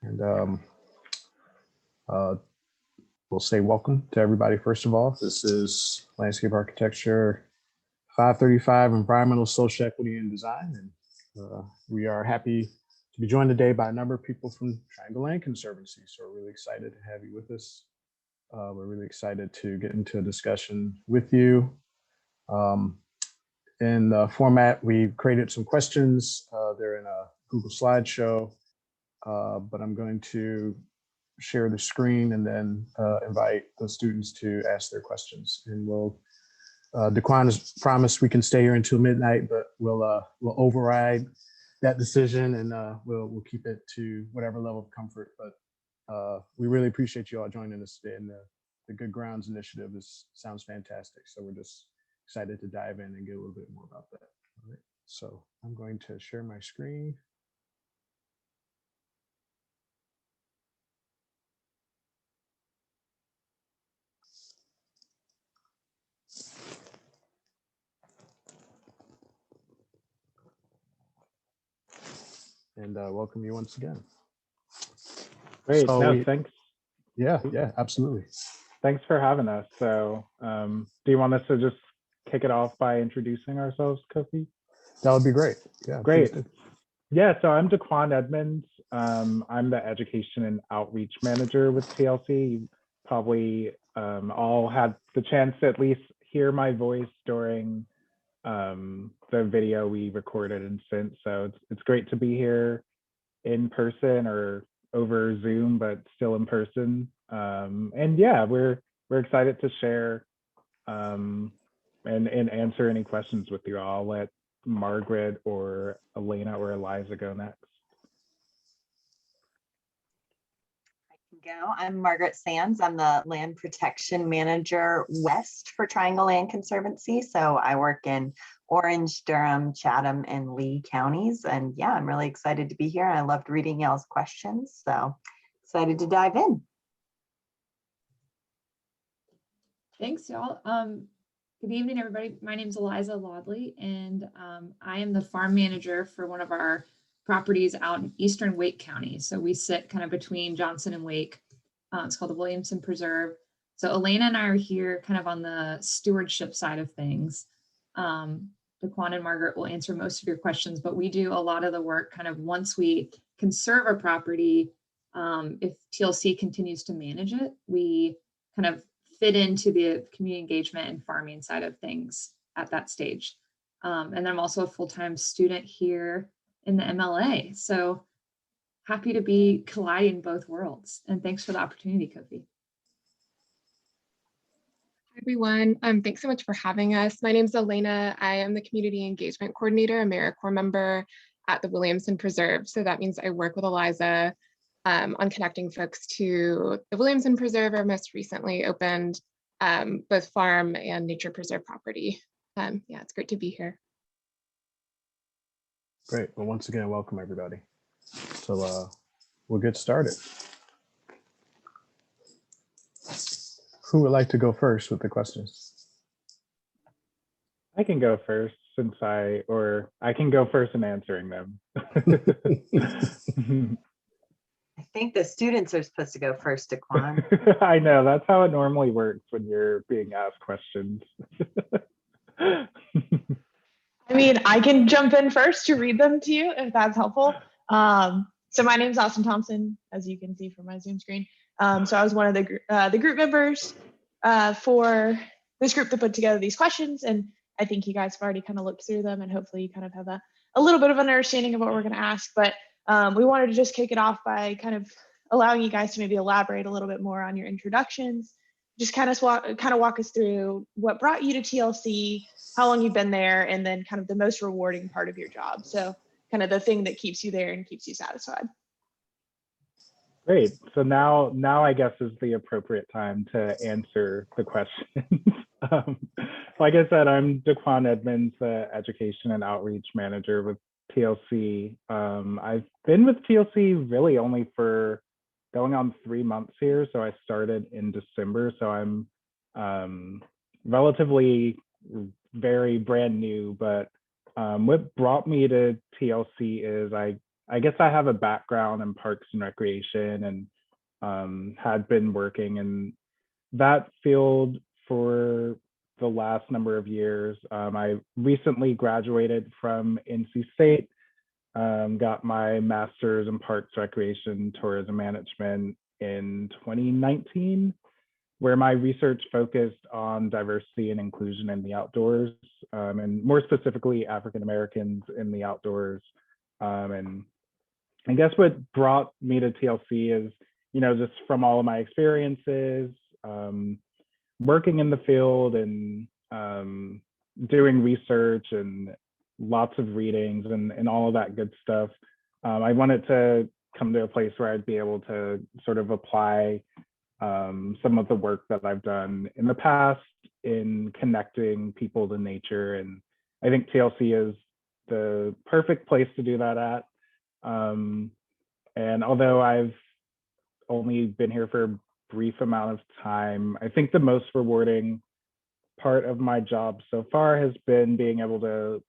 And we'll say welcome to everybody. First of all, this is Landscape Architecture 535, Environmental, Social Equity, and Design. And we are happy to be joined today by a number of people from Triangle Land Conservancy. So we're really excited to have you with us. We're really excited to get into a discussion with you. In the format, we've created some questions. They're in a Google slideshow, but I'm going to share the screen and then invite the students to ask their questions. And we'll, Daquan has promised we can stay here until midnight, but we'll override that decision and we'll keep it to whatever level of comfort. But we really appreciate you all joining us today. And the Good Grounds Initiative sounds fantastic. So we're just excited to dive in and get a little bit more about that. All right. So I'm going to share my screen. And welcome you once again. Great. So thanks. Yeah, absolutely. Thanks for having us. So do you want us to just kick it off by introducing ourselves, Kofi? That would be great. Yeah, great. Yeah, so I'm Daquan Edmonds. I'm the Education and Outreach Manager with TLC. You probably all had the chance to at least hear my voice during the video we recorded and sent. So it's great to be here in person or over Zoom, but still in person. And yeah, we're excited to share and answer any questions with you all. I'll let Margaret or Elena or Eliza go next. I'm Margaret Sands. I'm the Land Protection Manager West for Triangle Land Conservancy. So I work in Orange, Durham, Chatham, and Lee counties. And yeah, I'm really excited to be here. I loved reading y'all's questions. So excited to dive in. Thanks, y'all. Good evening, everybody. My name is Eliza Laudley, and I am the farm manager for one of our properties out in eastern Wake County. So we sit kind of between Johnson and Wake. It's called the Williamson Preserve. So Elena and I are here kind of on the stewardship side of things. Daquan and Margaret will answer most of your questions, but we do a lot of the work kind of once we conserve a property. If TLC continues to manage it, we kind of fit into the community engagement and farming side of things at that stage. And then I'm also a full-time student here in the MLA. So happy to be colliding both worlds. And thanks for the opportunity, Kofi. Hi, everyone. Thanks so much for having us. My name is Elena. I am the Community Engagement Coordinator, AmeriCorps member at the Williamson Preserve. So that means I work with Eliza on connecting folks to the Williamson Preserve, or most recently opened both farm and nature preserve property. Yeah, it's great to be here. Great. Well, once again, welcome everybody. So we'll get started. Who would like to go first with the questions? I can go first I can go first in answering them. I think the students are supposed to go first, Daquan. I know, that's how it normally works when you're being asked questions. I mean, I can jump in first to read them to you if that's helpful. So my name is Austin Thompson, as you can see from my Zoom screen. So I was one of the group members for this group that put together these questions, and I think you guys have already kind of looked through them, and hopefully you kind of have a little bit of an understanding of what we're going to ask. But we wanted to just kick it off by kind of allowing you guys to maybe elaborate a little bit more on your introductions. Just kind of walk us through what brought you to TLC, how long you've been there, and then kind of the most rewarding part of your job. So kind of the thing that keeps you there and keeps you satisfied. Great. So now I guess is the appropriate time to answer the questions. Like I said, I'm Daquan Edmonds, the Education and Outreach Manager with TLC. I've been with TLC really only for going on 3 months here. So I started in December. So I'm relatively very brand new, but what brought me to TLC is I I guess I have a background in parks and recreation and had been working in that field for the last number of years. I recently graduated from NC State, got my master's in parks, recreation, tourism management in 2019, where my research focused on diversity and inclusion in the outdoors, and more specifically, African Americans in the outdoors. And I guess what brought me to TLC is, just from all of my experiences, working in the field and doing research and lots of readings and all of that good stuff. I wanted to come to a place where I'd be able to sort of apply some of the work that I've done in the past in connecting people to nature. And I think TLC is the perfect place to do that at. And although I've only been here for a brief amount of time, I think the most rewarding part of my job so far has been being able to,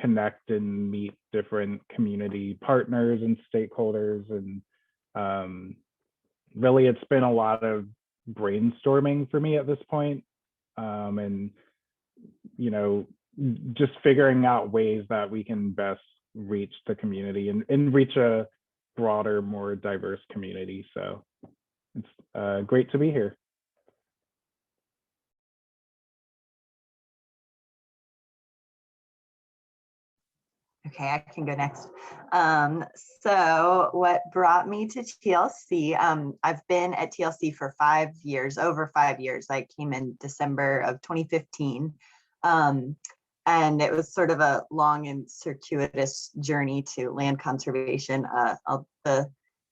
connect and meet different community partners and stakeholders. And really, it's been a lot of brainstorming for me at this point. And, just figuring out ways that we can best reach the community and reach a broader, more diverse community. So it's great to be here. Okay, I can go next. So what brought me to TLC, I've been at TLC for 5 years, over 5 years. I came in December of 2015. And it was sort of a long and circuitous journey to land conservation. The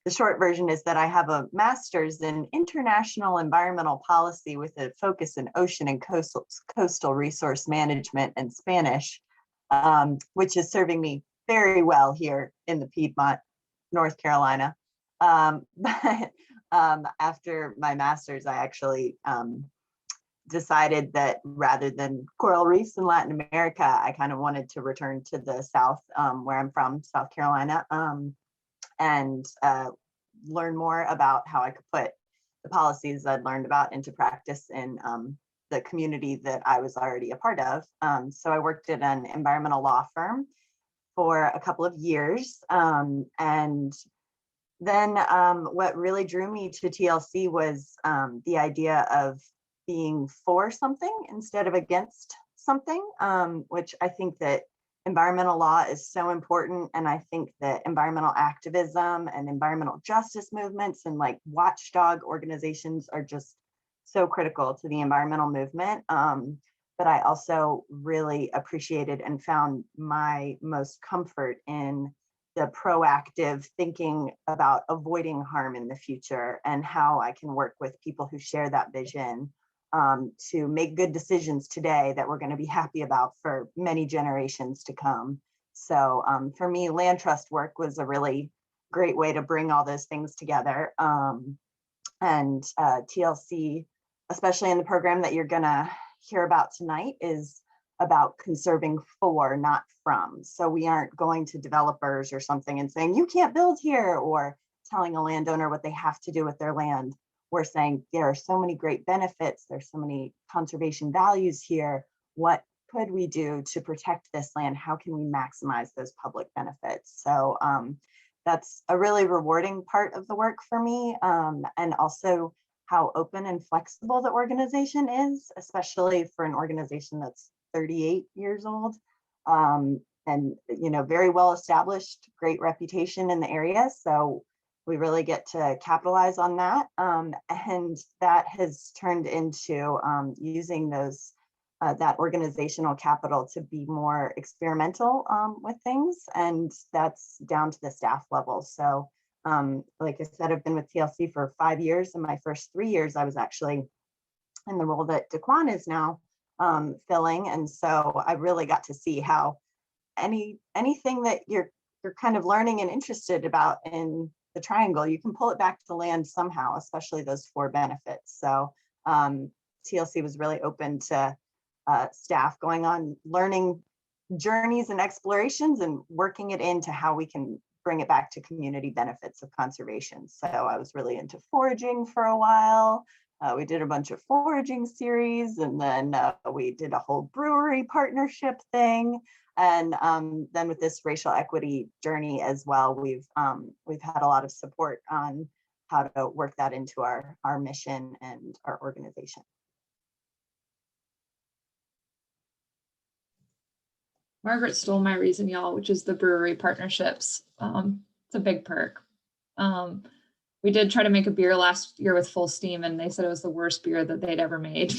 short version is that I have a master's in international environmental policy with a focus in ocean and coastal resource management and Spanish, which is serving me very well here in the Piedmont, North Carolina. But after my master's, I actually decided that rather than coral reefs in Latin America, I kind of wanted to return to the South, where I'm from, South Carolina, and learn more about how I could put the policies I'd learned about into practice in the community that I was already a part of. So I worked at an environmental law firm for a couple of years. And then what really drew me to TLC was the idea of being for something instead of against something, which I think that environmental law is so important. And I think that environmental activism and environmental justice movements and like watchdog organizations are just so critical to the environmental movement. But I also really appreciated and found my most comfort in the proactive thinking about avoiding harm in the future and how I can work with people who share that vision to make good decisions today that we're going to be happy about for many generations to come. So for me, land trust work was a really great way to bring all those things together. And TLC, especially in the program that you're going to hear about tonight, is about conserving for, not from. So we aren't going to developers or something and saying, you can't build here, or telling a landowner what they have to do with their land. We're saying there are so many great benefits, there's so many conservation values here. What could we do to protect this land? How can we maximize those public benefits? So that's a really rewarding part of the work for me, and also how open and flexible the organization is, especially for an organization that's 38 years old, and very well established, great reputation in the area. So we really get to capitalize on that, and that has turned into using those that organizational capital to be more experimental with things, and that's down to the staff level. So like I said, I've been with TLC for 5 years. In my first 3 years, I was actually in the role that Daquan is now filling, and so I really got to see how anything that you're kind of learning and interested about in the triangle, you can pull it back to land somehow, especially those 4 benefits. So TLC was really open to staff going on learning journeys and explorations and working it into how we can bring it back to community benefits of conservation. So I was really into foraging for a while. We did a bunch of foraging series, and then we did a whole brewery partnership thing. And then with this racial equity journey as well, we've had a lot of support on how to work that into our mission and our organization. Margaret stole my reason, y'all, which is the brewery partnerships. It's a big perk. We did try to make a beer last year with Full Steam, and they said it was the worst beer that they'd ever made.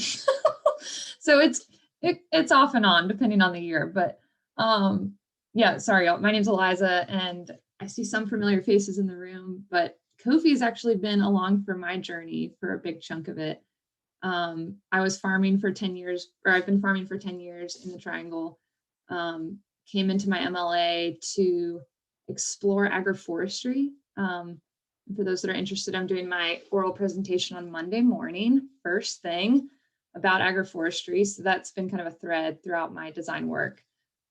So it's off and on depending on the year. But yeah, sorry, y'all. My name's Eliza, and I see some familiar faces in the room, but Kofi's actually been along for my journey for a big chunk of it. I was farming for 10 years, or I've been farming for 10 years in the Triangle. Came into my MLA to explore agroforestry. For those that are interested, I'm doing my oral presentation on Monday morning, first thing, about agroforestry. So that's been kind of a thread throughout my design work.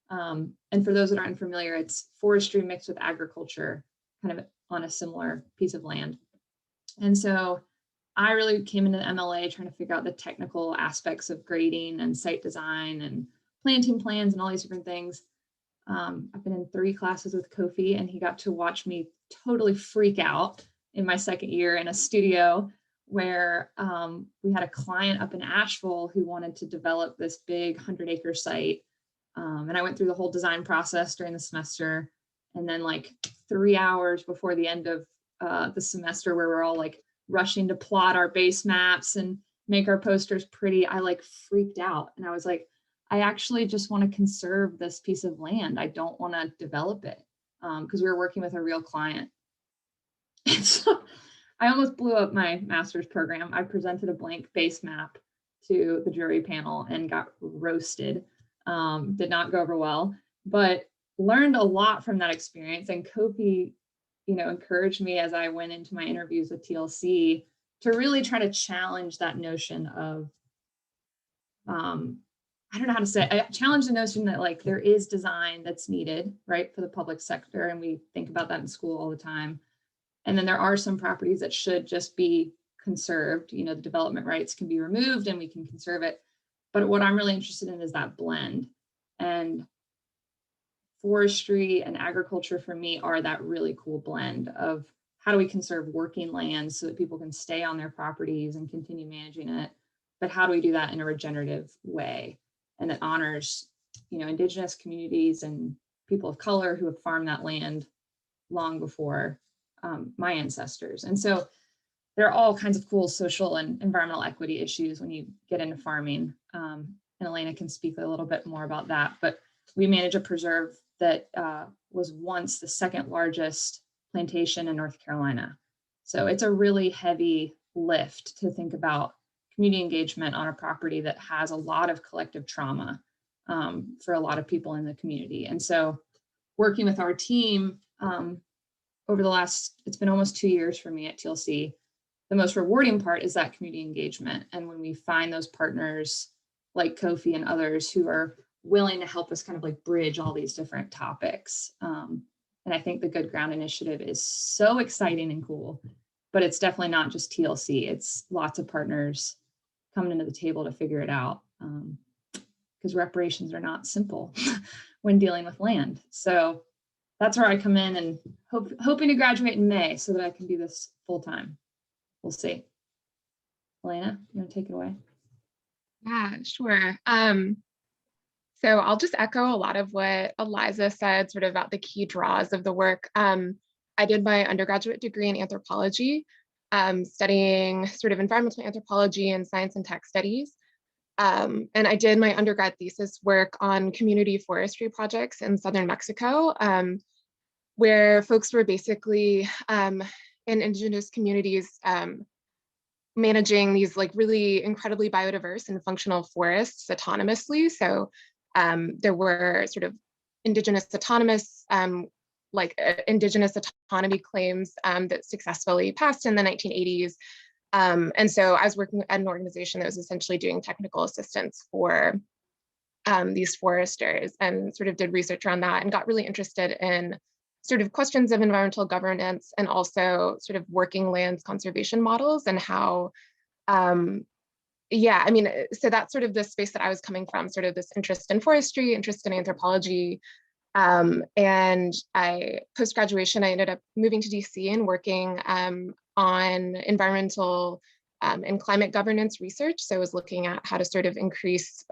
And for those that aren't familiar, it's forestry mixed with agriculture, kind of on a similar piece of land. And so I really came into the MLA trying to figure out the technical aspects of grading and site design and planting plans and all these different things. I've been in 3 classes with Kofi, and he got to watch me totally freak out in my second year in a studio where we had a client up in Asheville who wanted to develop this big 100-acre site. And I went through the whole design process during the semester. And then like 3 hours before the end of the semester, where we're all like rushing to plot our base maps and make our posters pretty, I like freaked out. And I was like, I actually just want to conserve this piece of land. I don't want to develop it, because we were working with a real client. And so I almost blew up my master's program. I presented a blank base map to the jury panel and got roasted. Did not go over well, but learned a lot from that experience. And Kofi, encouraged me as I went into my interviews with TLC to really try to challenge that notion of, I don't know how to say it. I challenge the notion that like there is design that's needed, right, for the public sector. And we think about that in school all the time. And then there are some properties that should just be conserved. The development rights can be removed and we can conserve it. But what I'm really interested in is that blend. And forestry and agriculture for me are that really cool blend of how do we conserve working land so that people can stay on their properties and continue managing it. But how do we do that in a regenerative way? And that honors, indigenous communities and people of color who have farmed that land long before my ancestors. And so there are all kinds of cool social and environmental equity issues when you get into farming. And Elena can speak a little bit more about that. But we manage a preserve that was once the second largest plantation in North Carolina. So it's a really heavy lift to think about community engagement on a property that has a lot of collective trauma for a lot of people in the community. And so working with our team over the last, it's been almost 2 years for me at TLC, the most rewarding part is that community engagement. And when we find those partners like Kofi and others who are willing to help us kind of like bridge all these different topics. And I think the Good Ground Initiative is so exciting and cool, but it's definitely not just TLC. It's lots of partners coming into the table to figure it out, because reparations are not simple when dealing with land. So that's where I come in and hoping to graduate in May so that I can do this full time. We'll see. Elena, you want to take it away? Yeah, sure. So I'll just echo a lot of what Eliza said sort of about the key draws of the work. I did my undergraduate degree in anthropology, studying sort of environmental anthropology and science and tech studies. And I did my undergrad thesis work on community forestry projects in southern Mexico, where folks were basically in indigenous communities managing these like really incredibly biodiverse and functional forests autonomously. So there were sort of indigenous autonomous, indigenous autonomy claims that successfully passed in the 1980s. And so I was working at an organization that was essentially doing technical assistance for these foresters and sort of did research around that and got really interested in sort of questions of environmental governance and also sort of working lands conservation models and how, yeah, I mean, so that's sort of the space that I was coming from, sort of this interest in forestry, interest in anthropology. And post-graduation, I ended up moving to DC and working on environmental and climate governance research. So I was looking at how to sort of increase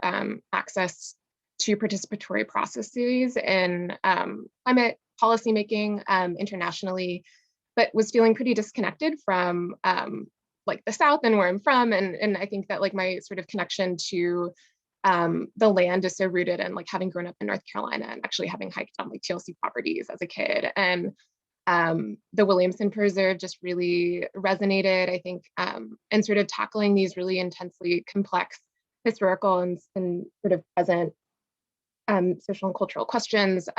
access to participatory processes in climate policymaking internationally, but was feeling pretty disconnected from like the South and where I'm from. And I think that like my sort of connection to the land is so rooted in like having grown up in North Carolina and actually having hiked on like TLC properties as a kid. And the Williamson Preserve just really resonated, I think, and sort of tackling these really intensely complex historical and sort of present social and cultural questions.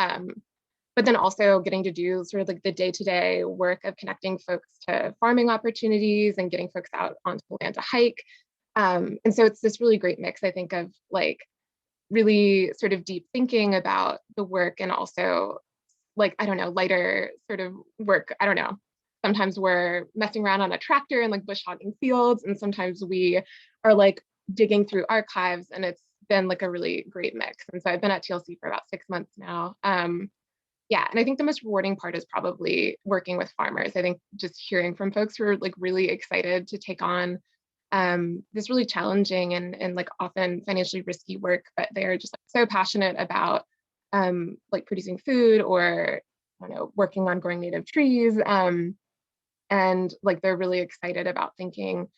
But then also getting to do sort of like the day-to-day work of connecting folks to farming opportunities and getting folks out onto the land to hike. And so it's this really great mix, I think, of like really sort of deep thinking about the work and also like, I don't know, lighter sort of work. I don't know. Sometimes we're messing around on a tractor and like bush hogging fields, and sometimes we are like digging through archives, and it's been like a really great mix. And so I've been at TLC for about 6 months now. Yeah, and I think the most rewarding part is probably working with farmers. I think just hearing from folks who are like really excited to take on this really challenging and like often financially risky work, but they're just like so passionate about like producing food or I don't know, working on growing native trees. And like they're really excited about thinking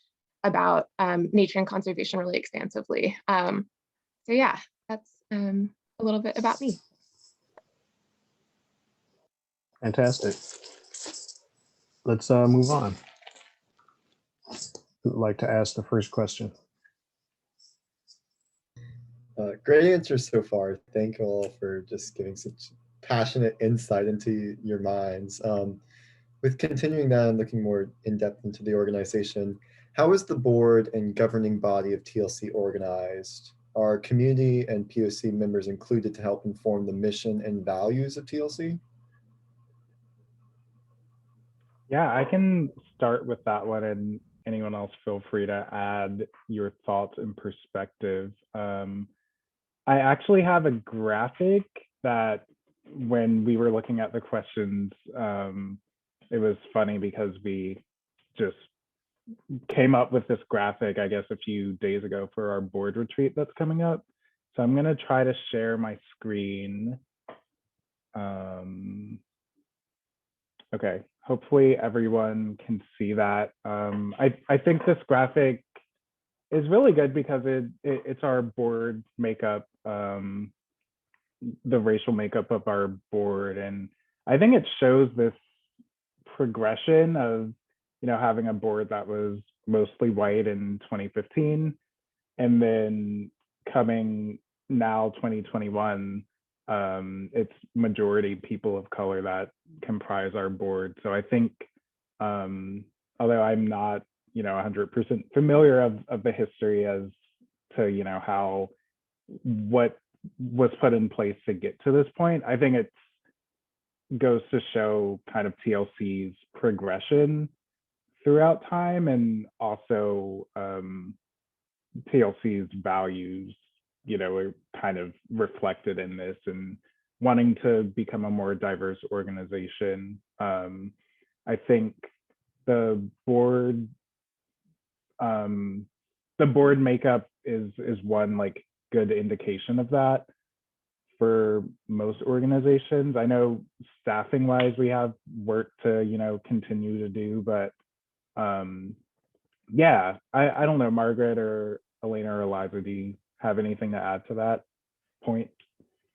about nature and conservation really expansively. So yeah, that's a little bit about me. Fantastic. Let's move on. Who would like to ask the first question? Great answers so far. Thank you all for just giving such passionate insight into your minds. With continuing that and looking more in depth into the organization, how is the board and governing body of TLC organized? Are community and POC members included to help inform the mission and values of TLC? Yeah, I can start with that one, and anyone else feel free to add your thoughts and perspective. I actually have a graphic that when we were looking at the questions, it was funny because we just came up with this graphic, I guess, a few days ago for our board retreat that's coming up. So I'm going to try to share my screen. Okay, hopefully everyone can see that. I think this graphic is really good because it's our board makeup, the racial makeup of our board. And I think it shows this progression of, you know, having a board that was mostly white in 2015, and then coming now 2021, it's majority people of color that comprise our board. So I think, although I'm not, you know, 100% familiar of the history as to, you know, how, what was put in place to get to this point, I think it goes to show kind of TLC's progression throughout time, and also TLC's values, you know, are kind of reflected in this, and wanting to become a more diverse organization. I think the board makeup is one like good indication of that for most organizations. I know staffing wise we have work to, you know, continue to do, but yeah, I don't know, Margaret or Elena or Eliza, do you have anything to add to that point?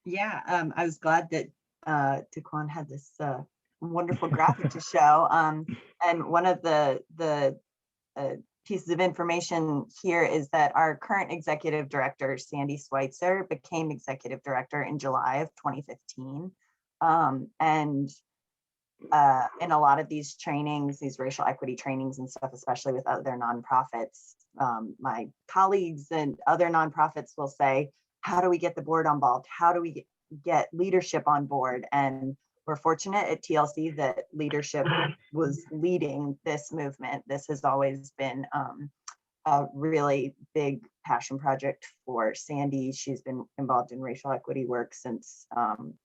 Yeah, I was glad that Taquan had this wonderful graphic to show. And one of the pieces of information here is that our current executive director, Sandy Schweitzer, became executive director in July of 2015. And in a lot of these trainings, these racial equity trainings and stuff, especially with other nonprofits, my colleagues and other nonprofits will say, how do we get the board involved? How do we get leadership on board? And we're fortunate at TLC that leadership was leading this movement. This has always been a really big passion project for Sandy. She's been involved in racial equity work since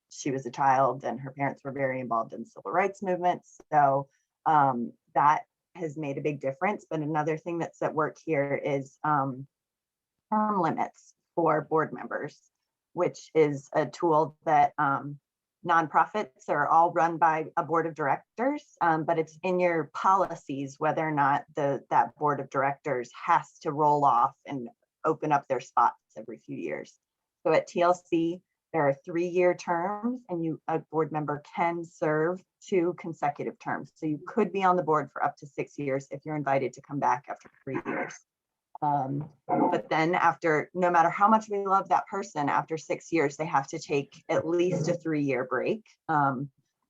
she was a child, and her parents were very involved in civil rights movements. So that has made a big difference. But another thing that's at work here is term limits for board members, which is a tool that nonprofits are all run by a board of directors, but it's in your policies whether or not that board of directors has to roll off and open up their spots every few years. So at TLC, there are 3-year terms, and a board member can serve 2 consecutive terms. So you could be on the board for up to 6 years if you're invited to come back after 3 years. But then after, no matter how much we love that person, after 6 years, they have to take at least a 3-year break,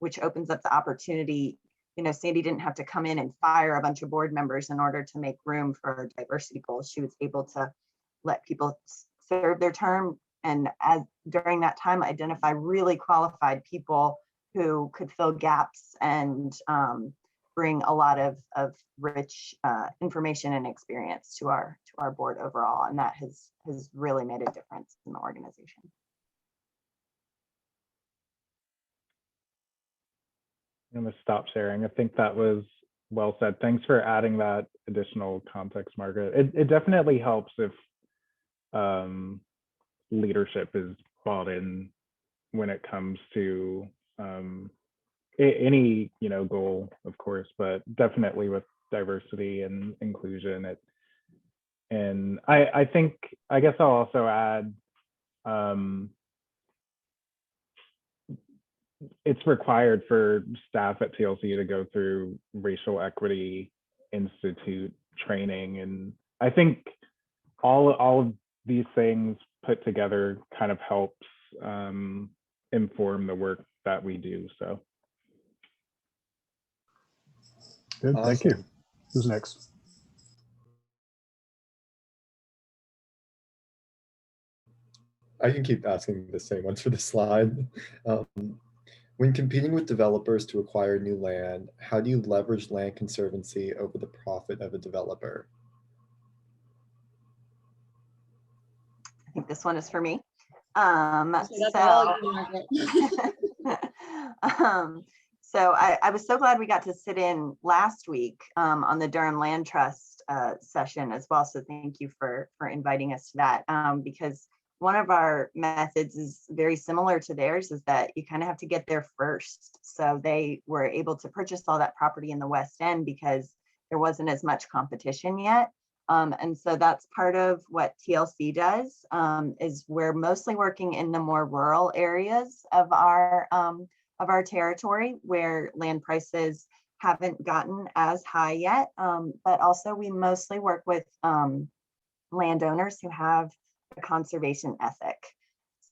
which opens up the opportunity. You know, Sandy didn't have to come in and fire a bunch of board members in order to make room for her diversity goals. She was able to let people serve their term, and during that time, identify really qualified people who could fill gaps and bring a lot of rich information and experience to our board overall, and that has really made a difference in the organization. I'm going to stop sharing. I think that was well said. Thanks for adding that additional context, Margaret. It definitely helps if leadership is bought in when it comes to any goal, of course, but definitely with diversity and inclusion. And I think, I guess I'll also add, it's required for staff at TLC to go through Racial Equity Institute training, and I think all of these things put together kind of helps inform the work that we do. So. Good, Awesome. thank you. Who's next? I can keep asking the same ones for the slide. When competing with developers to acquire new land, how do you leverage land conservancy over the profit of a developer? I think this one is for me. So I was so glad we got to sit in last week on the Durham Land Trust session as well. So thank you for inviting us to that, because one of our methods is very similar to theirs, is that you kind of have to get there first. So they were able to purchase all that property in the West End because there wasn't as much competition yet. And so that's part of what TLC does, is we're mostly working in the more rural areas of our territory where land prices haven't gotten as high yet. But also we mostly work with landowners who have a conservation ethic.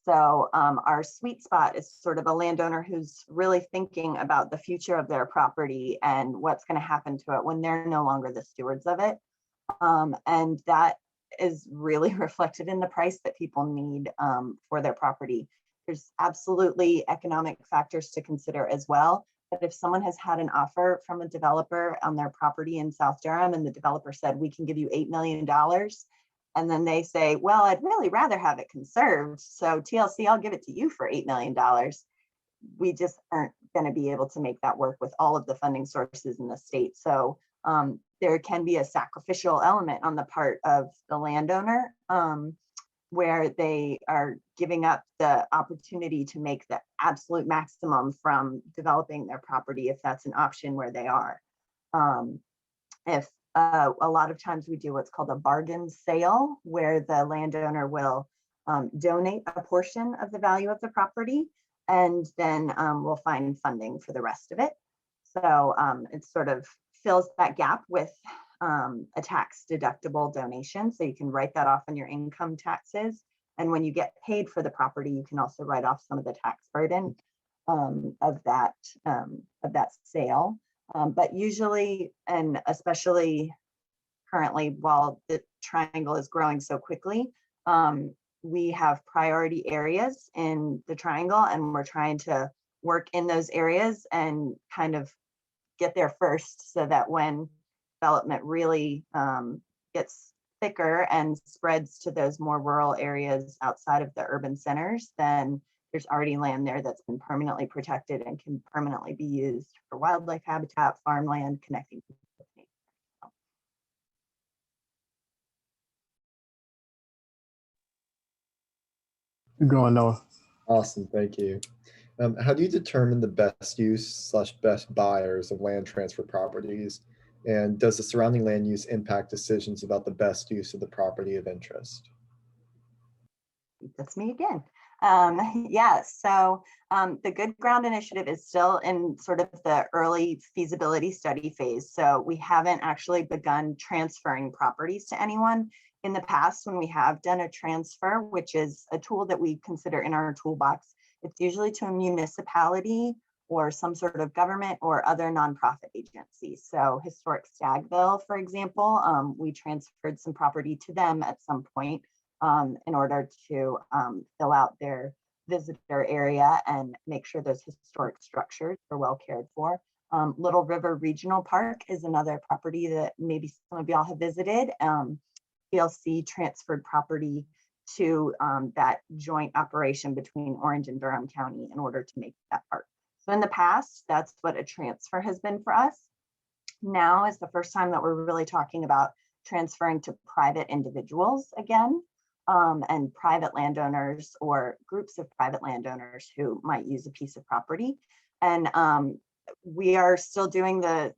So our sweet spot is sort of a landowner who's really thinking about the future of their property and what's going to happen to it when they're no longer the stewards of it. And that is really reflected in the price that people need for their property. There's absolutely economic factors to consider as well. But if someone has had an offer from a developer on their property in South Durham, and the developer said, we can give you $8 million, and then they say, well, I'd really rather have it conserved, so TLC, I'll give it to you for $8 million. We just aren't going to be able to make that work with all of the funding sources in the state. So there can be a sacrificial element on the part of the landowner, where they are giving up the opportunity to make the absolute maximum from developing their property, if that's an option where they are. A lot of times we do what's called a bargain sale, where the landowner will donate a portion of the value of the property, and then we'll find funding for the rest of it. So it sort of fills that gap with a tax deductible donation. So you can write that off on your income taxes. And when you get paid for the property, you can also write off some of the tax burden of that sale. But usually, and especially currently, while the triangle is growing so quickly, we have priority areas in the triangle, and we're trying to work in those areas and kind of get there first so that when development really gets thicker and spreads to those more rural areas outside of the urban centers, then there's already land there that's been permanently protected and can permanently be used for wildlife habitat, farmland, connecting people with nature. Keep going, Noah. Awesome, thank you. How do you determine the best use / best buyers of land transfer properties? And does the surrounding land use impact decisions about the best use of the property of interest? That's me again. Yeah, so the Good Ground Initiative is still in sort of the early feasibility study phase. So we haven't actually begun transferring properties to anyone. In the past, when we have done a transfer, which is a tool that we consider in our toolbox, it's usually to a municipality or some sort of government or other nonprofit agency. So Historic Stagville, for example, we transferred some property to them at some point in order to fill out their visitor area and make sure those historic structures are well cared for. Little River Regional Park is another property that maybe some of y'all have visited. TLC transferred property to that joint operation between Orange and Durham County in order to make that park. So in the past, that's what a transfer has been for us. Now is the first time that we're really talking about transferring to private individuals again, and private landowners or groups of private landowners who might use a piece of property. And we are still doing the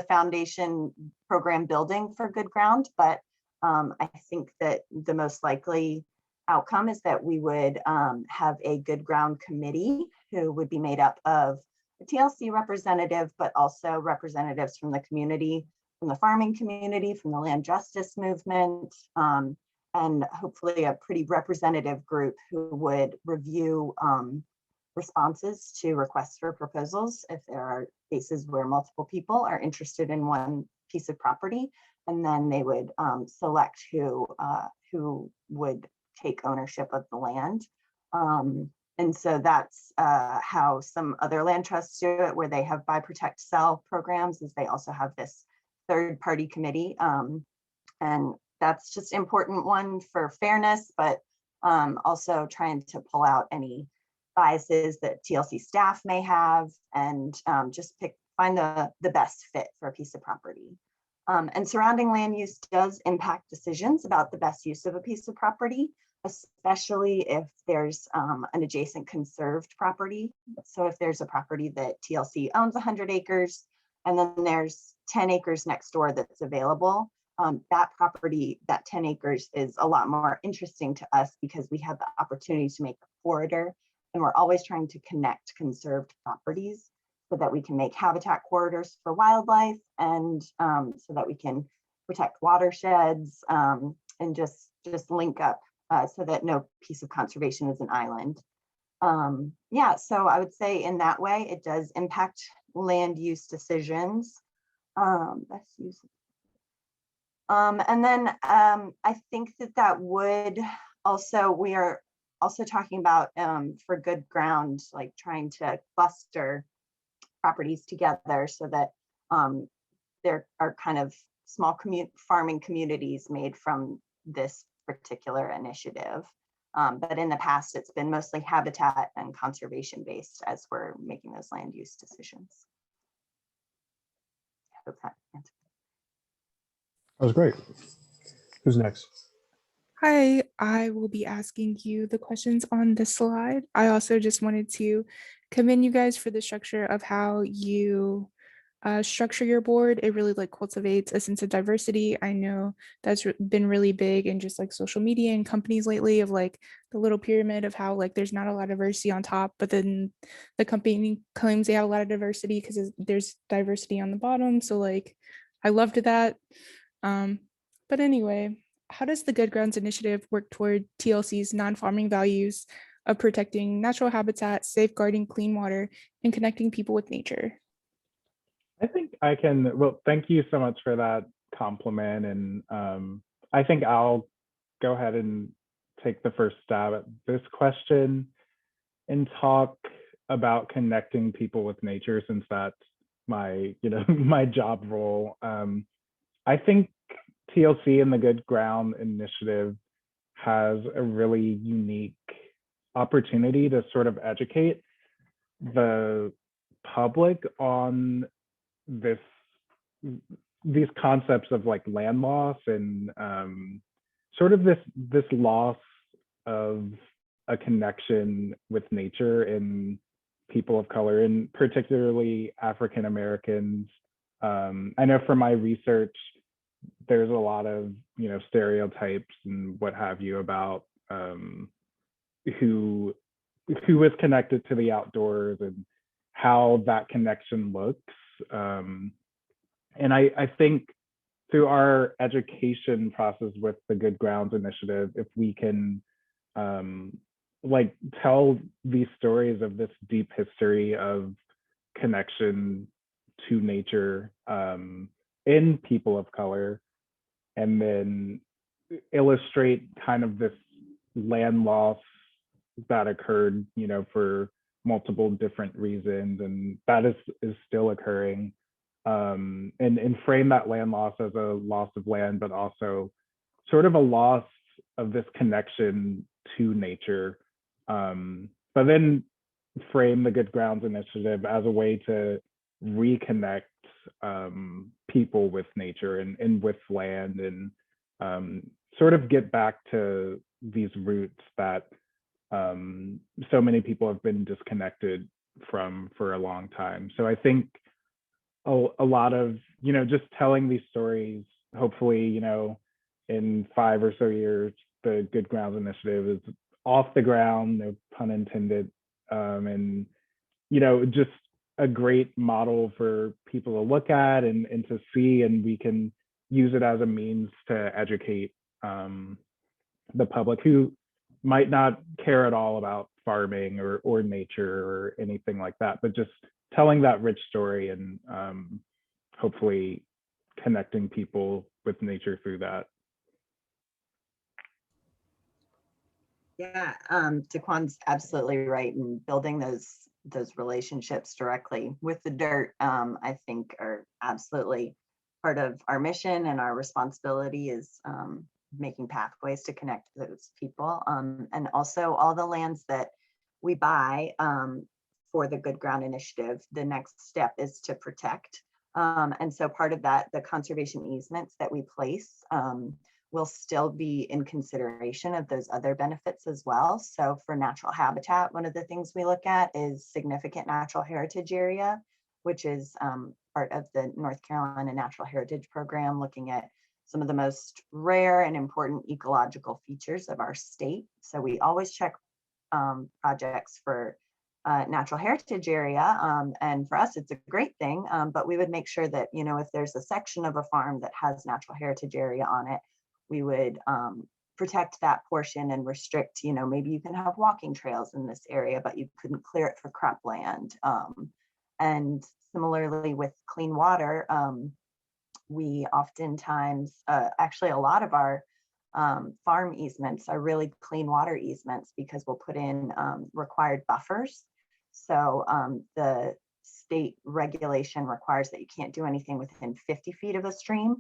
foundation program building for Good Ground, but I think that the most likely outcome is that we would have a Good Ground committee who would be made up of a TLC representative, but also representatives from the community, from the farming community, from the land justice movement, and hopefully a pretty representative group who would review responses to requests for proposals if there are cases where multiple people are interested in one piece of property, and then they would select who would take ownership of the land. And so that's how some other land trusts do it, where they have buy, protect, sell programs, is they also have this third party committee. And that's just important one for fairness, but also trying to pull out any biases that TLC staff may have and just find the best fit for a piece of property. And surrounding land use does impact decisions about the best use of a piece of property, especially if there's an adjacent conserved property. So if there's a property that TLC owns 100 acres, and then there's 10 acres next door that's available, that property, that 10 acres is a lot more interesting to us because we have the opportunity to make a corridor, and we're always trying to connect conserved properties so that we can make habitat corridors for wildlife, and so that we can protect watersheds, and just link up so that no piece of conservation is an island. Yeah, so I would say in that way, it does impact land use decisions. Best use. And then I think that would also, we are also talking about for Good Ground, like trying to cluster properties together so that there are kind of small farming communities made from this particular initiative. But in the past, it's been mostly habitat and conservation based as we're making those land use decisions. I hope that answers. That was great. Who's next? Hi, I will be asking you the questions on this slide. I also just wanted to commend you guys for the structure of how you structure your board. It really like cultivates a sense of diversity. I know that's been really big in just like social media and companies lately, of like the little pyramid of how like there's not a lot of diversity on top, but then the company claims they have a lot of diversity because there's diversity on the bottom. So like I loved that. But anyway, how does the Good Grounds Initiative work toward TLC's non-farming values of protecting natural habitat, safeguarding clean water, and connecting people with nature? I think I can, well, thank you so much for that compliment. And I think I'll go ahead and take the first stab at this question and talk about connecting people with nature, since that's my, my job role. I think TLC and the Good Ground Initiative has a really unique opportunity to sort of educate the public on these concepts of like land loss and sort of this loss of a connection with nature in people of color, and particularly African Americans. I know from my research, there's a lot of stereotypes and what have you about who is connected to the outdoors and how that connection looks. And I think through our education process with the Good Grounds Initiative, if we can like tell these stories of this deep history of connection to nature in people of color, and then illustrate kind of this land loss that occurred, for multiple different reasons, and that is still occurring, and frame that land loss as a loss of land, but also sort of a loss of this connection to nature. But then frame the Good Grounds Initiative as a way to reconnect people with nature and with land, and sort of get back to these roots that so many people have been disconnected from for a long time. So I think a lot of, just telling these stories, hopefully, in 5 or so years, the Good Grounds Initiative is off the ground, no pun intended, and, just a great model for people to look at and to see, and we can use it as a means to educate the public who might not care at all about farming or nature or anything like that, but just telling that rich story and hopefully connecting people with nature through that. Yeah, Daquan's absolutely right. And building those relationships directly with the dirt, I think are absolutely part of our mission, and our responsibility is making pathways to connect those people. And also all the lands that we buy for the Good Ground Initiative, the next step is to protect. And so part of that, the conservation easements that we place will still be in consideration of those other benefits as well. So for natural habitat, one of the things we look at is significant natural heritage area, which is part of the North Carolina Natural Heritage Program, looking at some of the most rare and important ecological features of our state. So we always check projects for natural heritage area. And for us, it's a great thing, but we would make sure that, if there's a section of a farm that has natural heritage area on it, we would protect that portion and restrict, maybe you can have walking trails in this area, but you couldn't clear it for cropland. And similarly with clean water, we oftentimes, actually a lot of our farm easements are really clean water easements, because we'll put in required buffers. So the state regulation requires that you can't do anything within 50 feet of a stream,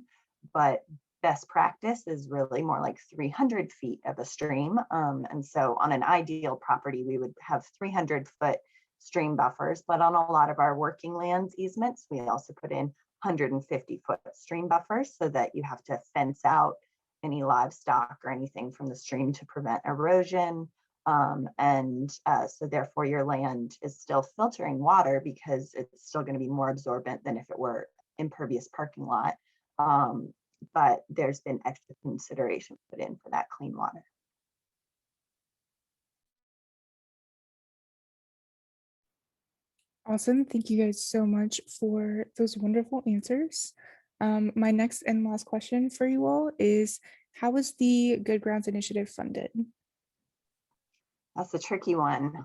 but best practice is really more like 300 feet of a stream. And so on an ideal property, we would have 300-foot stream buffers, but on a lot of our working lands easements, we also put in 150-foot stream buffers, so that you have to fence out any livestock or anything from the stream to prevent erosion. So therefore your land is still filtering water, because it's still going to be more absorbent than if it were impervious parking lot. But there's been extra consideration put in for that clean water. Awesome. Thank you guys so much for those wonderful answers. My next and last question for you all is, how is the Good Grounds Initiative funded? That's a tricky one.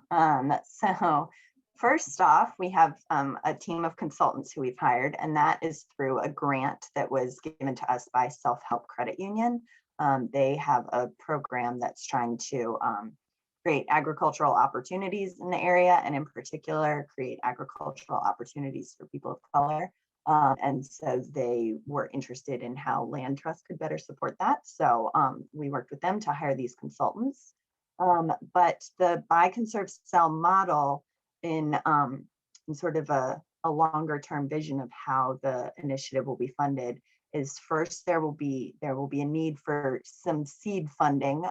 So first off, we have a team of consultants who we've hired, and that is through a grant that was given to us by Self-Help Credit Union. They have a program that's trying to create agricultural opportunities in the area, and in particular, create agricultural opportunities for people of color. And so they were interested in how Land Trust could better support that. So we worked with them to hire these consultants. But the buy, conserve, sell model in sort of a longer term vision of how the initiative will be funded is, first, there will be a need for some seed funding.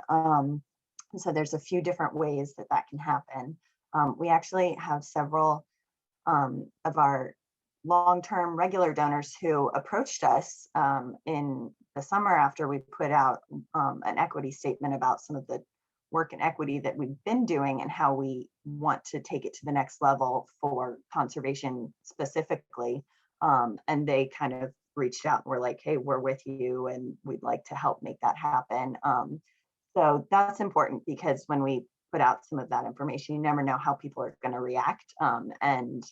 So there's a few different ways that that can happen. We actually have several of our long-term regular donors who approached us in the summer after we put out an equity statement about some of the work in equity that we've been doing and how we want to take it to the next level for conservation specifically. And they kind of reached out and were like, hey, we're with you and we'd like to help make that happen. So that's important, because when we put out some of that information, you never know how people are going to react. And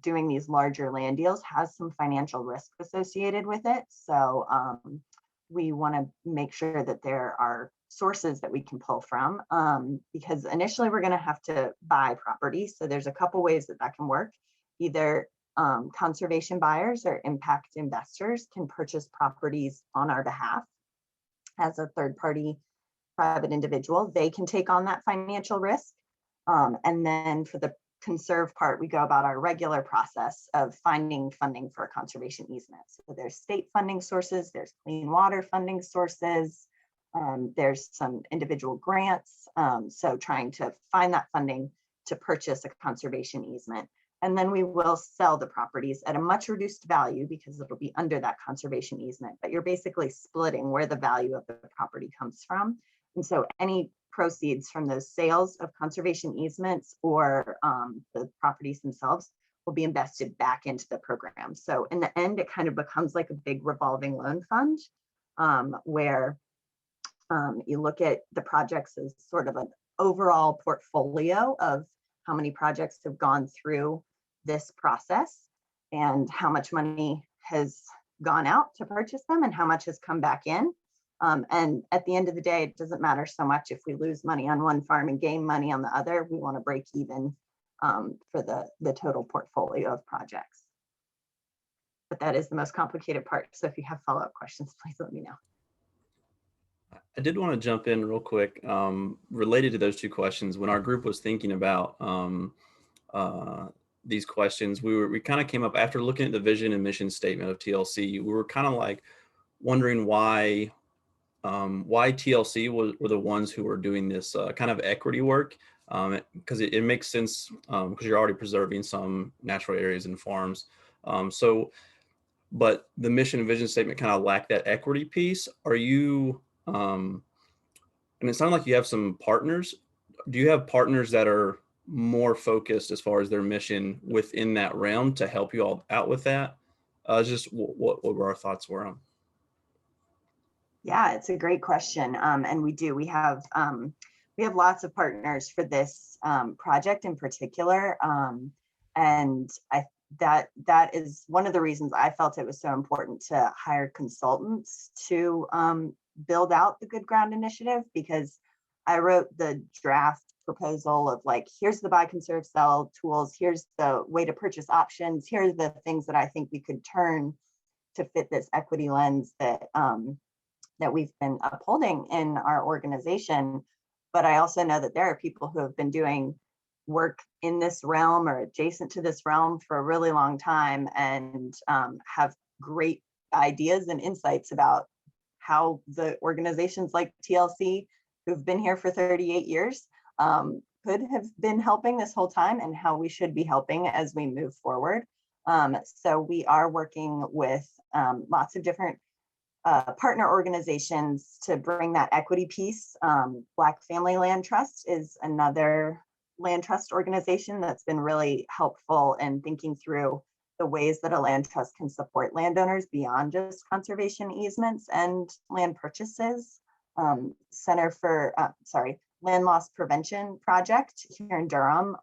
doing these larger land deals has some financial risk associated with it. So we want to make sure that there are sources that we can pull from, because initially we're going to have to buy property. So there's a couple ways that that can work. Either conservation buyers or impact investors can purchase properties on our behalf as a third party private individual. They can take on that financial risk. And then for the conserve part, we go about our regular process of finding funding for conservation easements. So there's state funding sources, there's clean water funding sources, there's some individual grants. So trying to find that funding to purchase a conservation easement. And then we will sell the properties at a much reduced value because it'll be under that conservation easement, but you're basically splitting where the value of the property comes from. And so any proceeds from those sales of conservation easements or the properties themselves will be invested back into the program. So in the end, it kind of becomes like a big revolving loan fund where you look at the projects as sort of an overall portfolio of how many projects have gone through this process and how much money has gone out to purchase them and how much has come back in. And at the end of the day, it doesn't matter so much if we lose money on one farm and gain money on the other. We want to break even for the total portfolio of projects. But that is the most complicated part. So if you have follow-up questions, please let me know. I did want to jump in real quick related to those two questions. When our group was thinking about these questions, we kind of came up after looking at the vision and mission statement of TLC. We were kind of like wondering why TLC were the ones who were doing this kind of equity work, because it makes sense because you're already preserving some natural areas and farms. But the mission and vision statement kind of lack that equity piece. Are you, and it sounded like you have some partners. Do you have partners that are more focused as far as their mission within that realm to help you all out with that? Just what were our thoughts were on? Yeah, it's a great question. And we have lots of partners for this project in particular. And that is one of the reasons I felt it was so important to hire consultants to build out the Good Ground Initiative, because I wrote the draft proposal of like, here's the buy, conserve, sell tools, here's the way to purchase options, here's the things that I think we could turn to fit this equity lens that we've been upholding in our organization. But I also know that there are people who have been doing work in this realm or adjacent to this realm for a really long time and have great ideas and insights about how the organizations like TLC, who've been here for 38 years, could have been helping this whole time and how we should be helping as we move forward. So we are working with lots of different partner organizations to bring that equity piece. Black Family Land Trust is another land trust organization that's been really helpful in thinking through the ways that a land trust can support landowners beyond just conservation easements and land purchases. Center for, Land Loss Prevention Project here in Durham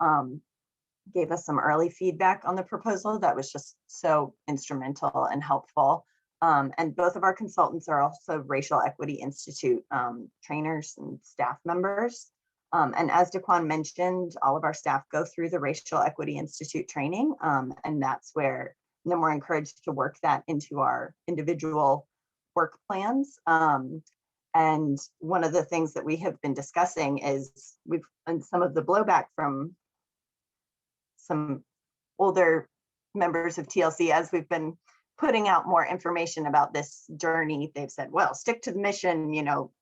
gave us some early feedback on the proposal that was just so instrumental and helpful. And both of our consultants are also Racial Equity Institute trainers and staff members. And as Daquan mentioned, all of our staff go through the Racial Equity Institute training, and that's where then we're encouraged to work that into our individual work plans. And one of the things that we have been discussing is and some of the blowback from some older members of TLC as we've been putting out more information about this journey. They've said, well, stick to the mission,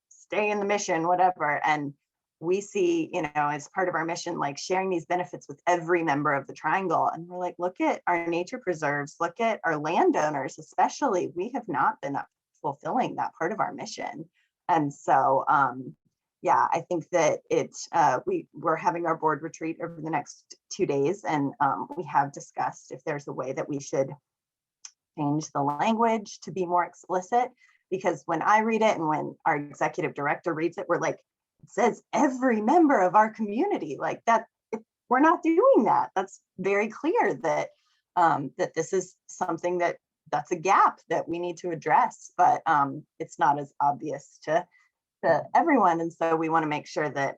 stay in the mission, whatever. And we see, as part of our mission, like sharing these benefits with every member of the triangle. And we're like, look at our nature preserves, look at our landowners, especially. We have not been fulfilling that part of our mission. And so, yeah, I think that we're having our board retreat over the next 2 days, and we have discussed if there's a way that we should change the language to be more explicit, because when I read it and when our executive director reads it, we're like, it says every member of our community, like that. We're not doing that. That's very clear that that this is something that's a gap that we need to address, but it's not as obvious to everyone. And so we want to make sure that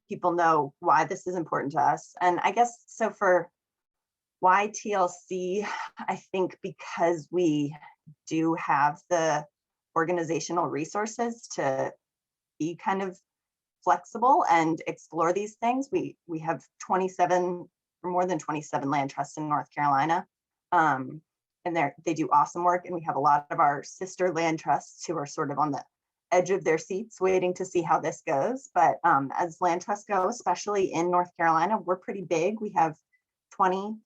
people know why this is important to us. And I guess, so for why TLC, I think because we do have the organizational resources to be kind of flexible and explore these things. We have 27 or more than 27 land trusts in North Carolina. And they do awesome work. And we have a lot of our sister land trusts who are sort of on the edge of their seats waiting to see how this goes. But as land trusts go, especially in North Carolina, we're pretty big. We have 20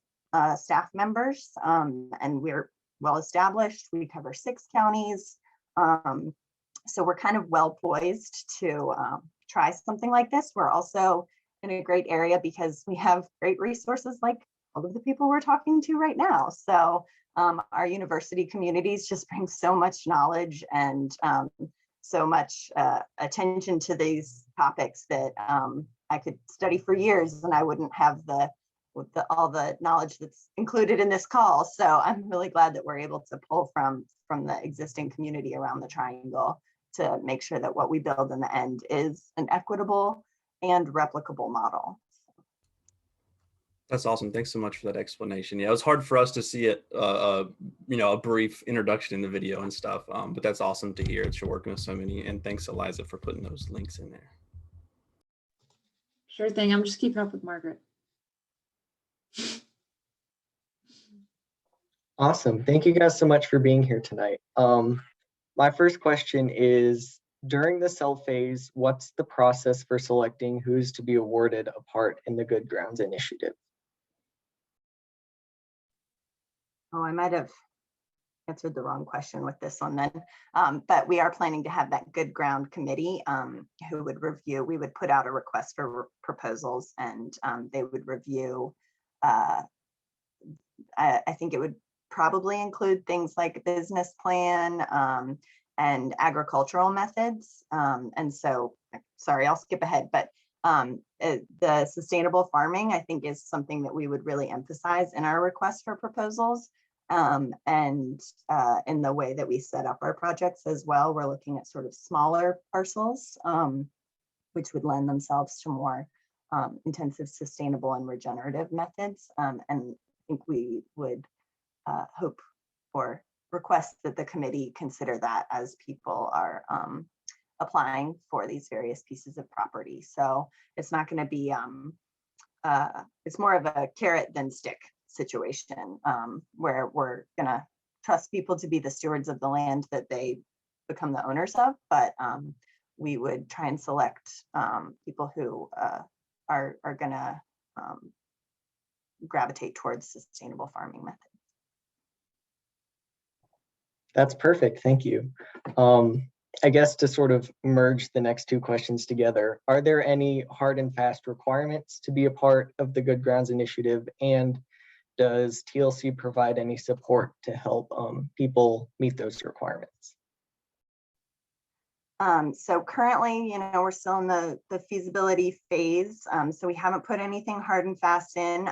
staff members, and we're well established. We cover 6 counties. So we're kind of well poised to try something like this. We're also in a great area because we have great resources like all of the people we're talking to right now. So our university communities just bring so much knowledge and so much attention to these topics that I could study for years and I wouldn't have all the knowledge that's included in this call. So I'm really glad that we're able to pull from the existing community around the triangle to make sure that what we build in the end is an equitable and replicable model. That's awesome. Thanks so much for that explanation. Yeah, it was hard for us to see it, a brief introduction in the video and stuff, but that's awesome to hear that you're working with so many. And thanks, Eliza, for putting those links in there. Sure thing. I'm just keeping up with Margaret. Awesome. Thank you guys so much for being here tonight. My first question is, during the sell phase, what's the process for selecting who's to be awarded a part in the Good Grounds Initiative? Oh, I might have answered the wrong question with this one then. But we are planning to have that Good Ground Committee who would review. We would put out a request for proposals and they would review. I think it would probably include things like business plan and agricultural methods. And so, sorry, I'll skip ahead, but the sustainable farming, I think, is something that we would really emphasize in our request for proposals. And in the way that we set up our projects as well, we're looking at sort of smaller parcels, which would lend themselves to more intensive, sustainable, and regenerative methods. And I think we would hope or request that the committee consider that as people are applying for these various pieces of property. So it's not going to be, it's more of a carrot than stick situation where we're going to trust people to be the stewards of the land that they become the owners of, but we would try and select people who are going to gravitate towards sustainable farming methods. That's perfect. Thank you. I guess to sort of merge the next two questions together, are there any hard and fast requirements to be a part of the Good Grounds Initiative? And does TLC provide any support to help people meet those requirements? So currently, we're still in the feasibility phase. So we haven't put anything hard and fast in.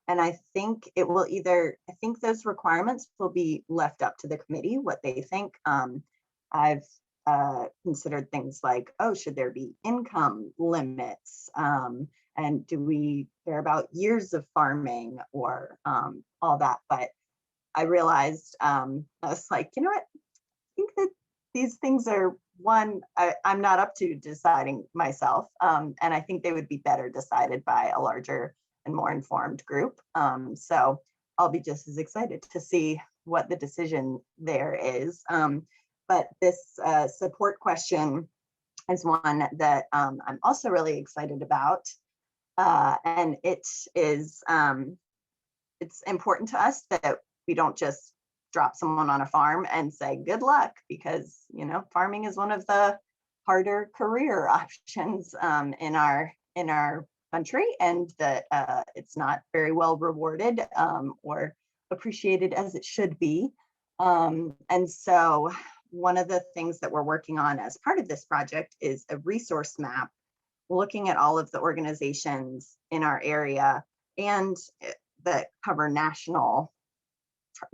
And I think it will I think those requirements will be left up to the committee, what they think. I've considered things like, oh, should there be income limits? And do we care about years of farming or all that? But I realized, I was like, you know what? I think that these things are I'm not up to deciding myself. And I think they would be better decided by a larger and more informed group. So I'll be just as excited to see what the decision there is. But this support question is one that I'm also really excited about. And it is, it's important to us that we don't just drop someone on a farm and say good luck, because farming is one of the harder career options in our country, and that it's not very well rewarded or appreciated as it should be. And so one of the things that we're working on as part of this project is a resource map looking at all of the organizations in our area and that cover national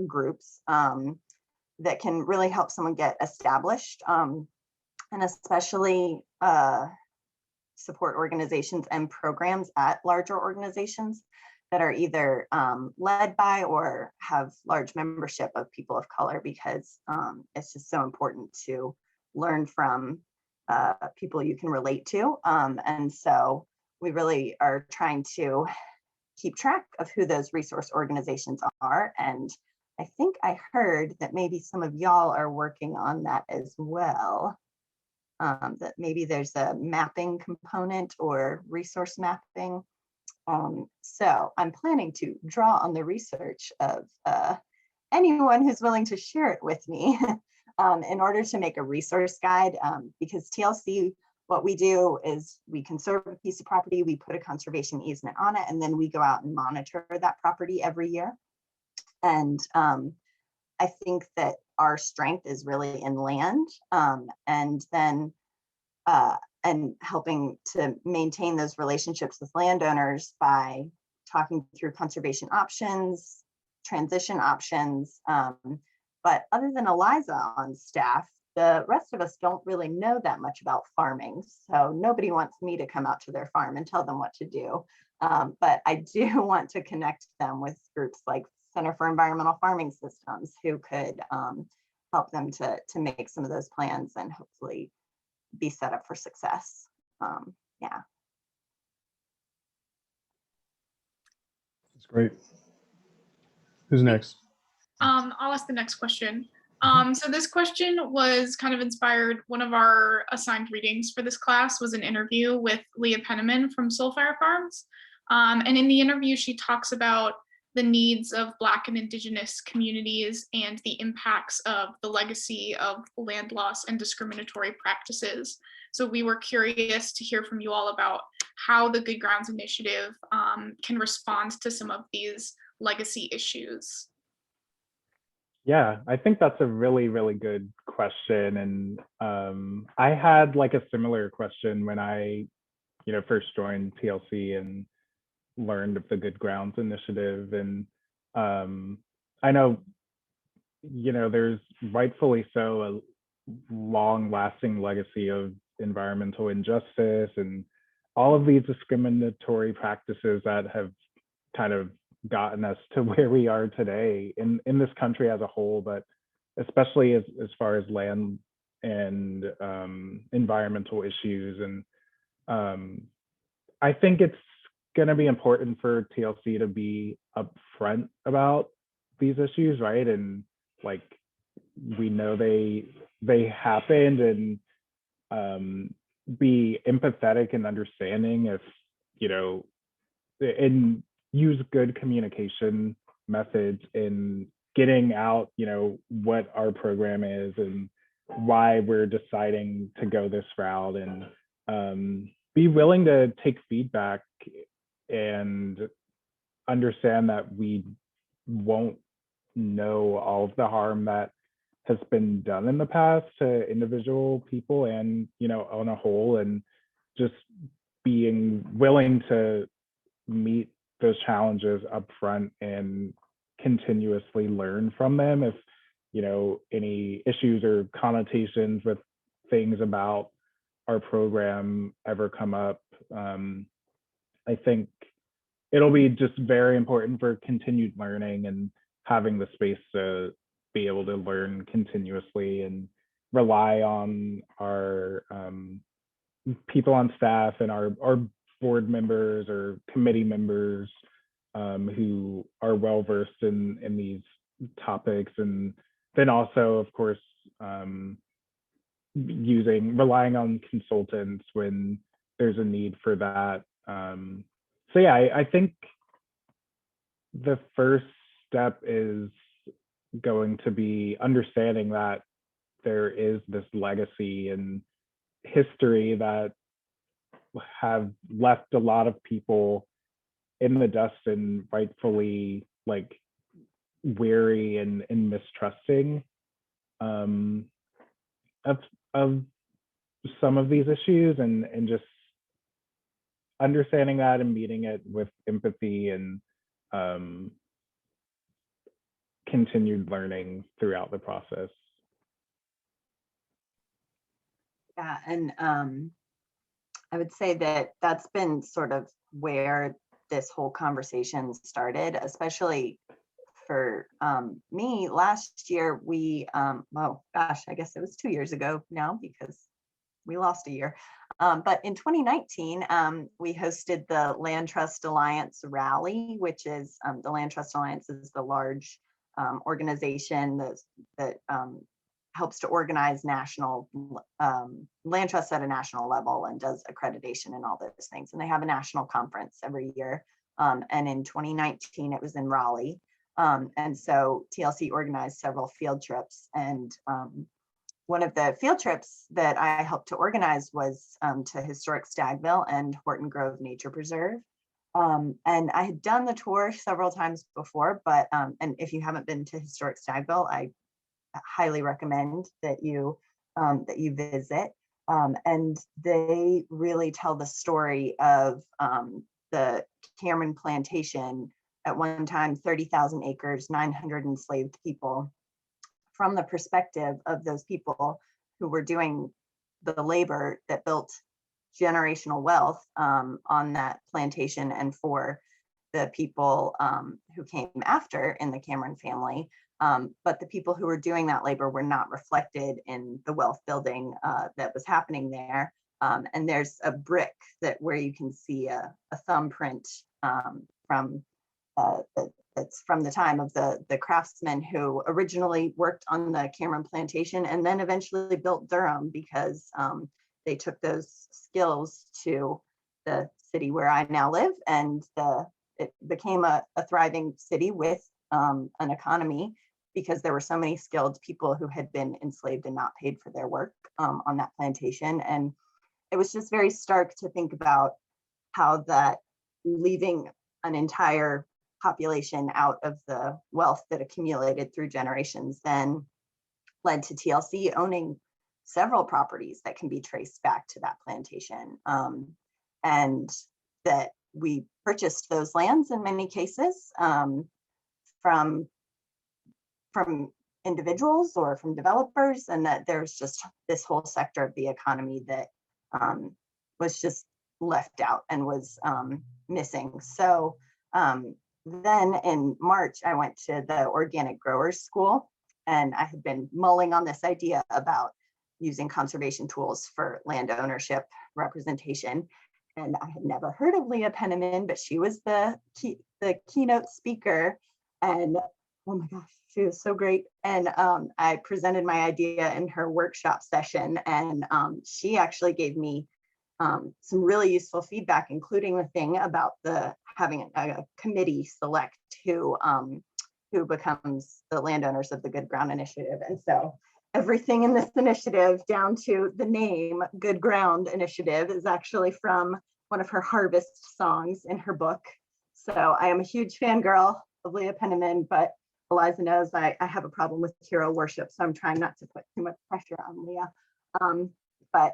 groups that can really help someone get established, and especially support organizations and programs at larger organizations that are either led by or have large membership of people of color, because it's just so important to learn from people you can relate to. And so we really are trying to keep track of who those resource organizations are. And I think I heard that maybe some of y'all are working on that as well. That maybe there's a mapping component or resource mapping. So I'm planning to draw on the research of anyone who's willing to share it with me in order to make a resource guide, because TLC, what we do is we conserve a piece of property, we put a conservation easement on it, and then we go out and monitor that property every year. And I think that our strength is really in land, and then and helping to maintain those relationships with landowners by talking through conservation options, transition options. But other than Eliza on staff, the rest of us don't really know that much about farming. So nobody wants me to come out to their farm and tell them what to do. But I do want to connect them with groups like Center for Environmental Farming Systems, who could help them to make some of those plans and hopefully be set up for success. Yeah. That's great. Who's next? I'll ask the next question. So this question was kind of inspired. One of our assigned readings for this class was an interview with Leah Penniman from Soulfire Farms. And in the interview, she talks about the needs of Black and Indigenous communities and the impacts of the legacy of land loss and discriminatory practices. So we were curious to hear from you all about how the Good Grounds Initiative can respond to some of these legacy issues. Yeah, I think that's a really, really good question. And I had like a similar question when I, first joined TLC and learned of the Good Grounds Initiative. And I know, there's rightfully so a long-lasting legacy of environmental injustice and all of these discriminatory practices that have kind of gotten us to where we are today in this country as a whole, but especially as far as land and environmental issues. And I think it's going to be important for TLC to be upfront about these issues, right? And like, we know they happened, and be empathetic and understanding if, and use good communication methods in getting out, what our program is and why we're deciding to go this route, and be willing to take feedback and understand that we won't know all of the harm that has been done in the past to individual people and, on a whole, and just being willing to meet those challenges up front and continuously learn from them if, any issues or connotations with things about our program ever come up, I think it'll be just very important for continued learning and having the space to be able to learn continuously and rely on our people on staff and our board members or committee members who are well versed in these topics, and then also, of course, relying on consultants when there's a need for that. So yeah, I think the first step is going to be understanding that there is this legacy and history that have left a lot of people in the dust and rightfully like weary and mistrusting of some of these issues, and just understanding that and meeting it with empathy and continued learning throughout the process. Yeah, and I would say that that's been sort of where this whole conversation started, especially for me. Last year, we, well, gosh, I guess it was 2 years ago now because we lost a year. But in 2019, we hosted the Land Trust Alliance Rally, which is the Land Trust Alliance is the large organization that helps to organize national land trusts at a national level and does accreditation and all those things. And they have a national conference every year. And in 2019, it was in Raleigh. And so TLC organized several field trips. And one of the field trips that I helped to organize was to historic Stagville and Horton Grove Nature Preserve. And I had done the tour several times before, but and if you haven't been to historic Stagville, I highly recommend that you visit. And they really tell the story of the Cameron Plantation, at one time 30,000 acres, 900 enslaved people, from the perspective of those people who were doing the labor that built generational wealth on that plantation and for the people who came after in the Cameron family. But the people who were doing that labor were not reflected in the wealth building that was happening there. And there's a brick where you can see a thumbprint that's from the time of the craftsmen who originally worked on the Cameron plantation and then eventually built Durham, because they took those skills to the city where I now live, and it became a thriving city with an economy, because there were so many skilled people who had been enslaved and not paid for their work on that plantation. And it was just very stark to think about how that leaving an entire population out of the wealth that accumulated through generations then led to TLC owning several properties that can be traced back to that plantation. And that we purchased those lands in many cases from individuals or from developers, and that there's just this whole sector of the economy that was just left out and was missing. So then in March, I went to the Organic Growers School, and I had been mulling on this idea about using conservation tools for land ownership representation. And I had never heard of Leah Penniman, but she was the keynote speaker. And oh my gosh, she was so great. And I presented my idea in her workshop session, and she actually gave me some really useful feedback, including the thing about having a committee select who becomes the landowners of the Good Ground Initiative. And so everything in this initiative, down to the name Good Ground Initiative, is actually from one of her harvest songs in her book. So I am a huge fangirl of Leah Penniman, but Eliza knows I have a problem with hero worship, so I'm trying not to put too much pressure on Leah. But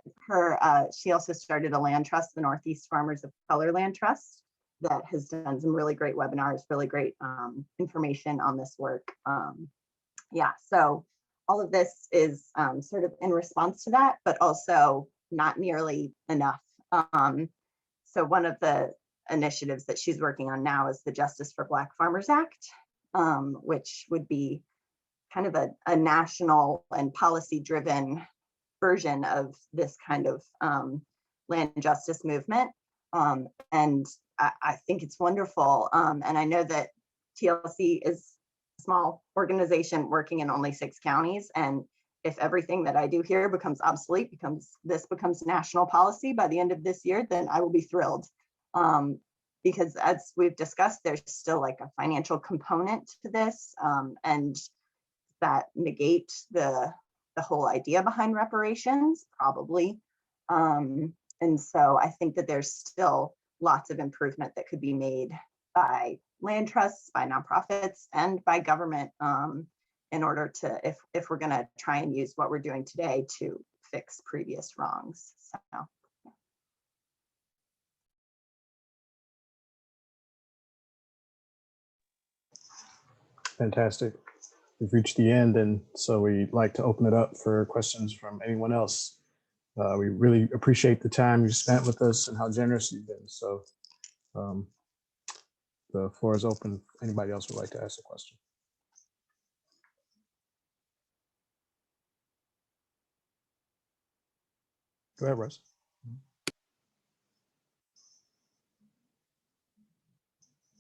she also started a land trust, the Northeast Farmers of Color Land Trust, that has done some really great webinars, really great information on this work. Yeah, so all of this is sort of in response to that, but also not nearly enough. So one of the initiatives that she's working on now is the Justice for Black Farmers Act, which would be kind of a national and policy-driven version of this kind of land justice movement. And I think it's wonderful. And I know that TLC is a small organization working in only 6 counties. And if everything that I do here becomes obsolete, this becomes national policy by the end of this year, then I will be thrilled. Because as we've discussed, there's still like a financial component to this, and that negate the whole idea behind reparations, probably. And so I think that there's still lots of improvement that could be made by land trusts, by nonprofits, and by government in order to, if we're gonna try and use what we're doing today to fix previous wrongs. So. Fantastic. We've reached the end, and so we'd like to open it up for questions from anyone else. We really appreciate the time you spent with us and how generous you've been. So the floor is open if anybody else would like to ask a question. Go ahead, Russ.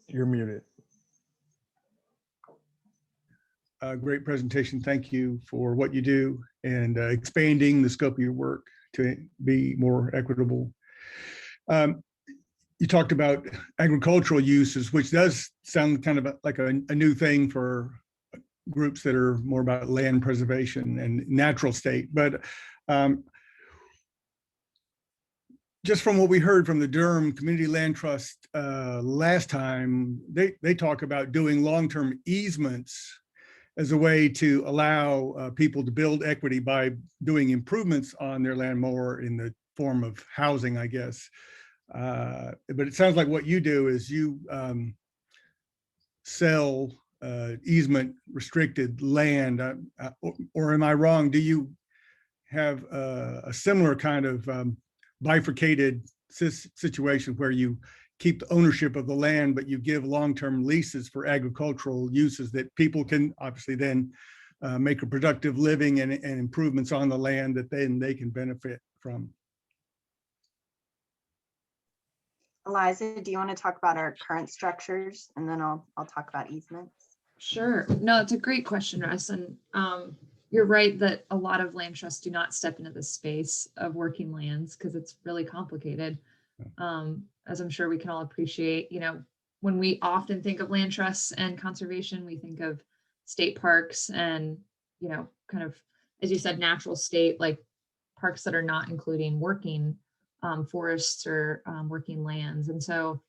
You're muted. Great presentation. Thank you for what you do and expanding the scope of your work to be more equitable. You talked about agricultural uses, which does sound kind of like a new thing for groups that are more about land preservation and natural state. But just from what we heard from the Durham Community Land Trust last time, they talk about doing long-term easements as a way to allow people to build equity by doing improvements on their land more in the form of housing, I guess. But it sounds like what you do is you sell easement restricted land, or am I wrong? Do you have a similar kind of bifurcated situation where you keep the ownership of the land, but you give long-term leases for agricultural uses that people can obviously then make a productive living and improvements on the land that then they can benefit from? Eliza, do you want to talk about our current structures, and then I'll talk about easements? Sure. No, it's a great question, Russ. And you're right that a lot of land trusts do not step into the space of working lands because it's really complicated. As I'm sure we can all appreciate, when we often think of land trusts and conservation, we think of state parks and, kind of, as you said, natural state, like parks that are not including working forests or working lands. And so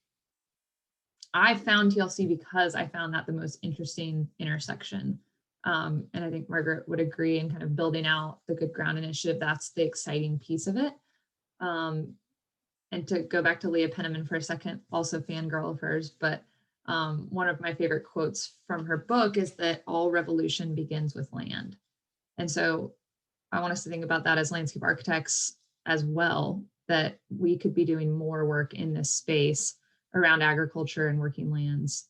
I found TLC because I found that the most interesting intersection. And I think Margaret would agree in kind of building out the Good Ground Initiative. That's the exciting piece of it. And to go back to Leah Penniman for a second, also fangirl of hers, but one of my favorite quotes from her book is that all revolution begins with land. And so I want us to think about that as landscape architects as well, that we could be doing more work in this space around agriculture and working lands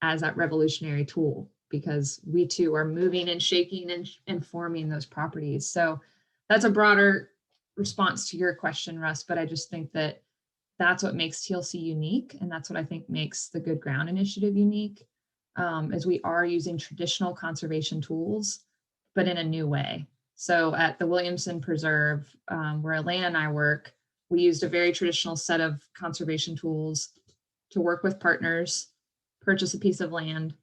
as that revolutionary tool, because we too are moving and shaking and forming those properties. So that's a broader response to your question, Russ, but I just think that that's what makes TLC unique. And that's what I think makes the Good Ground Initiative unique, is we are using traditional conservation tools, but in a new way. So at the Williamson Preserve, where Elena and I work, we used a very traditional set of conservation tools to work with partners, purchase a piece of land.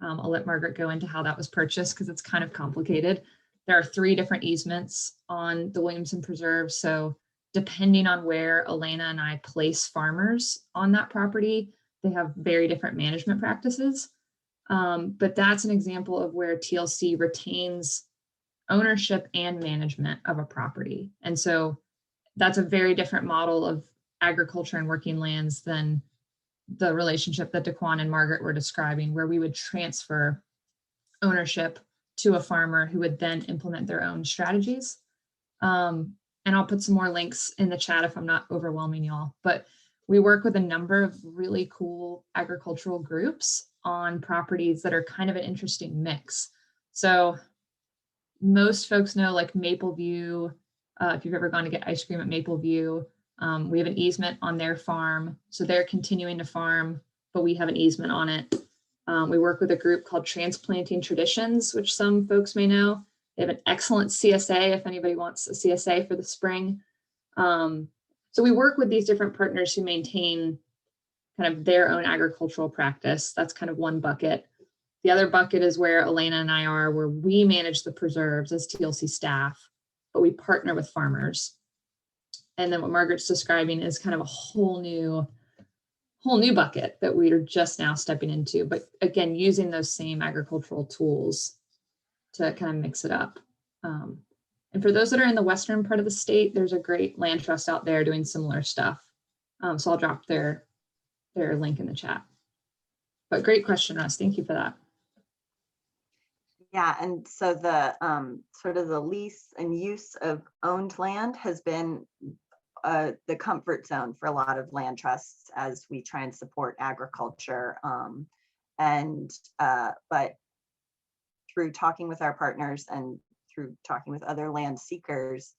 I'll let Margaret go into how that was purchased because it's kind of complicated. There are 3 different easements on the Williamson Preserve. So depending on where Elena and I place farmers on that property, they have very different management practices. But that's an example of where TLC retains ownership and management of a property. And so that's a very different model of agriculture and working lands than the relationship that Daquan and Margaret were describing, where we would transfer ownership to a farmer who would then implement their own strategies. And I'll put some more links in the chat if I'm not overwhelming y'all, but we work with a number of really cool agricultural groups on properties that are kind of an interesting mix. So most folks know like Mapleview, if you've ever gone to get ice cream at Mapleview, we have an easement on their farm. So they're continuing to farm, but we have an easement on it. We work with a group called Transplanting Traditions, which some folks may know. They have an excellent CSA if anybody wants a CSA for the spring. So we work with these different partners who maintain kind of their own agricultural practice. That's kind of one bucket. The other bucket is where Elena and I are, where we manage the preserves as TLC staff, but we partner with farmers. And then what Margaret's describing is kind of a whole new bucket that we are just now stepping into, but again, using those same agricultural tools to kind of mix it up. And for those that are in the western part of the state, there's a great land trust out there doing similar stuff. So I'll drop their link in the chat. But great question, Russ. Thank you for that. Yeah, and so the sort of the lease and use of owned land has been the comfort zone for a lot of land trusts as we try and support agriculture. But through talking with our partners and through talking with other land seekers,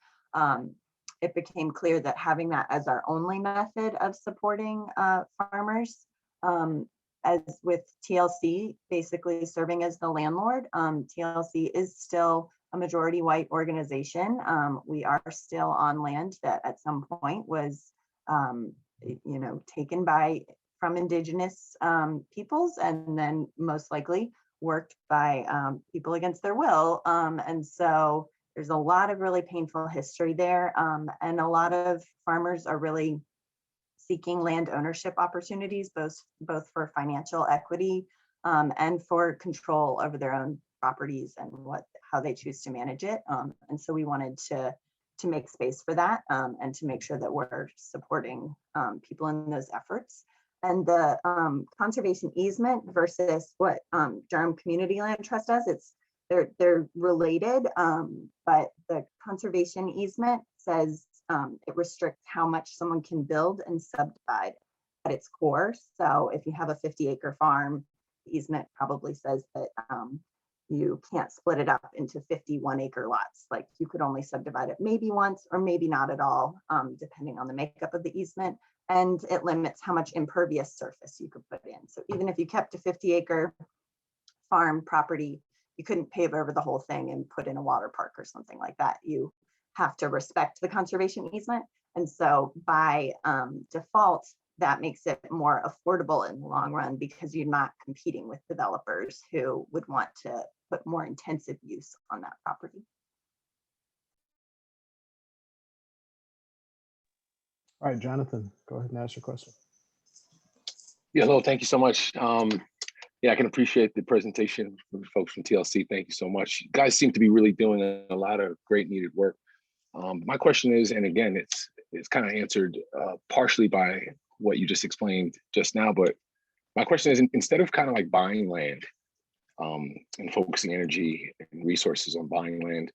it became clear that having that as our only method of supporting farmers, as with TLC basically serving as the landlord, TLC is still a majority white organization. We are still on land that at some point was, taken from indigenous peoples, and then most likely worked by people against their will. And so there's a lot of really painful history there. And a lot of farmers are really seeking land ownership opportunities, both for financial equity and for control over their own properties and how they choose to manage it. And so we wanted to make space for that and to make sure that we're supporting people in those efforts. And the conservation easement versus what Durham Community Land Trust does, they're related, but the conservation easement says it restricts how much someone can build and subdivide at its core. So if you have a 50-acre farm, the easement probably says that you can't split it up into 51-acre lots. Like you could only subdivide it maybe once or maybe not at all, depending on the makeup of the easement. And it limits how much impervious surface you could put in. So even if you kept a 50-acre farm property, you couldn't pave over the whole thing and put in a water park or something like that. You have to respect the conservation easement. And so by default, that makes it more affordable in the long run because you're not competing with developers who would want to put more intensive use on that property. All right, Jonathan, go ahead and ask your question. Yeah, hello, thank you so much. Yeah, I can appreciate the presentation from the folks from TLC. Thank you so much. You guys seem to be really doing a lot of great needed work. My question is, and again, it's kind of answered partially by what you just explained just now, but my question is, instead of kind of like buying land and focusing energy and resources on buying land,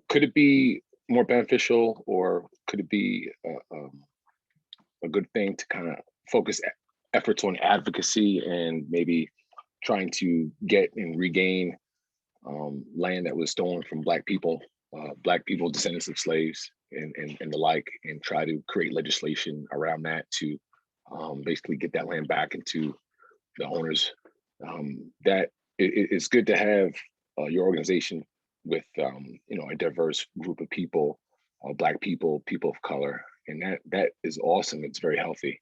could it be more beneficial, or could it be a good thing to kind of focus efforts on advocacy and maybe trying to get and regain land that was stolen from Black people, descendants of slaves and the like, and try to create legislation around that to basically get that land back into the owners? That it's good to have your organization with a diverse group of people, Black people, people of color, and that is awesome. It's very healthy.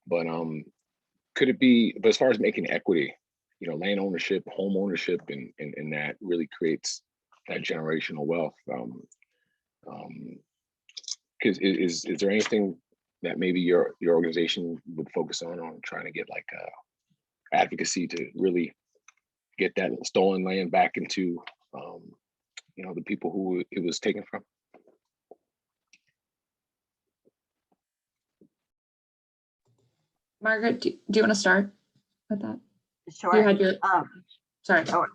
But could it be? But as far as making equity, land ownership, home ownership, and that really creates that generational wealth. Is there anything that maybe your organization would focus on trying to get like advocacy to really get that stolen land back into the people who it was taken from? Margaret, do you want to start with that? Sure. You had your, sorry. Sure.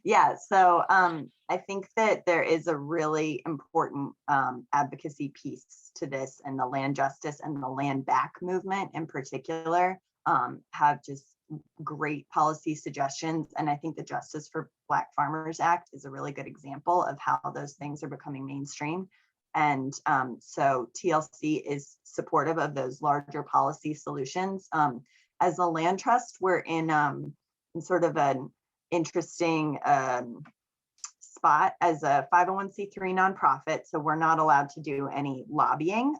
Yeah, so I think that there is a really important advocacy piece to this, and the land justice and the land back movement in particular have just great policy suggestions. And I think the Justice for Black Farmers Act is a really good example of how those things are becoming mainstream. And so TLC is supportive of those larger policy solutions. As a land trust, we're in sort of an interesting spot as a 501c3 nonprofit. So we're not allowed to do any lobbying.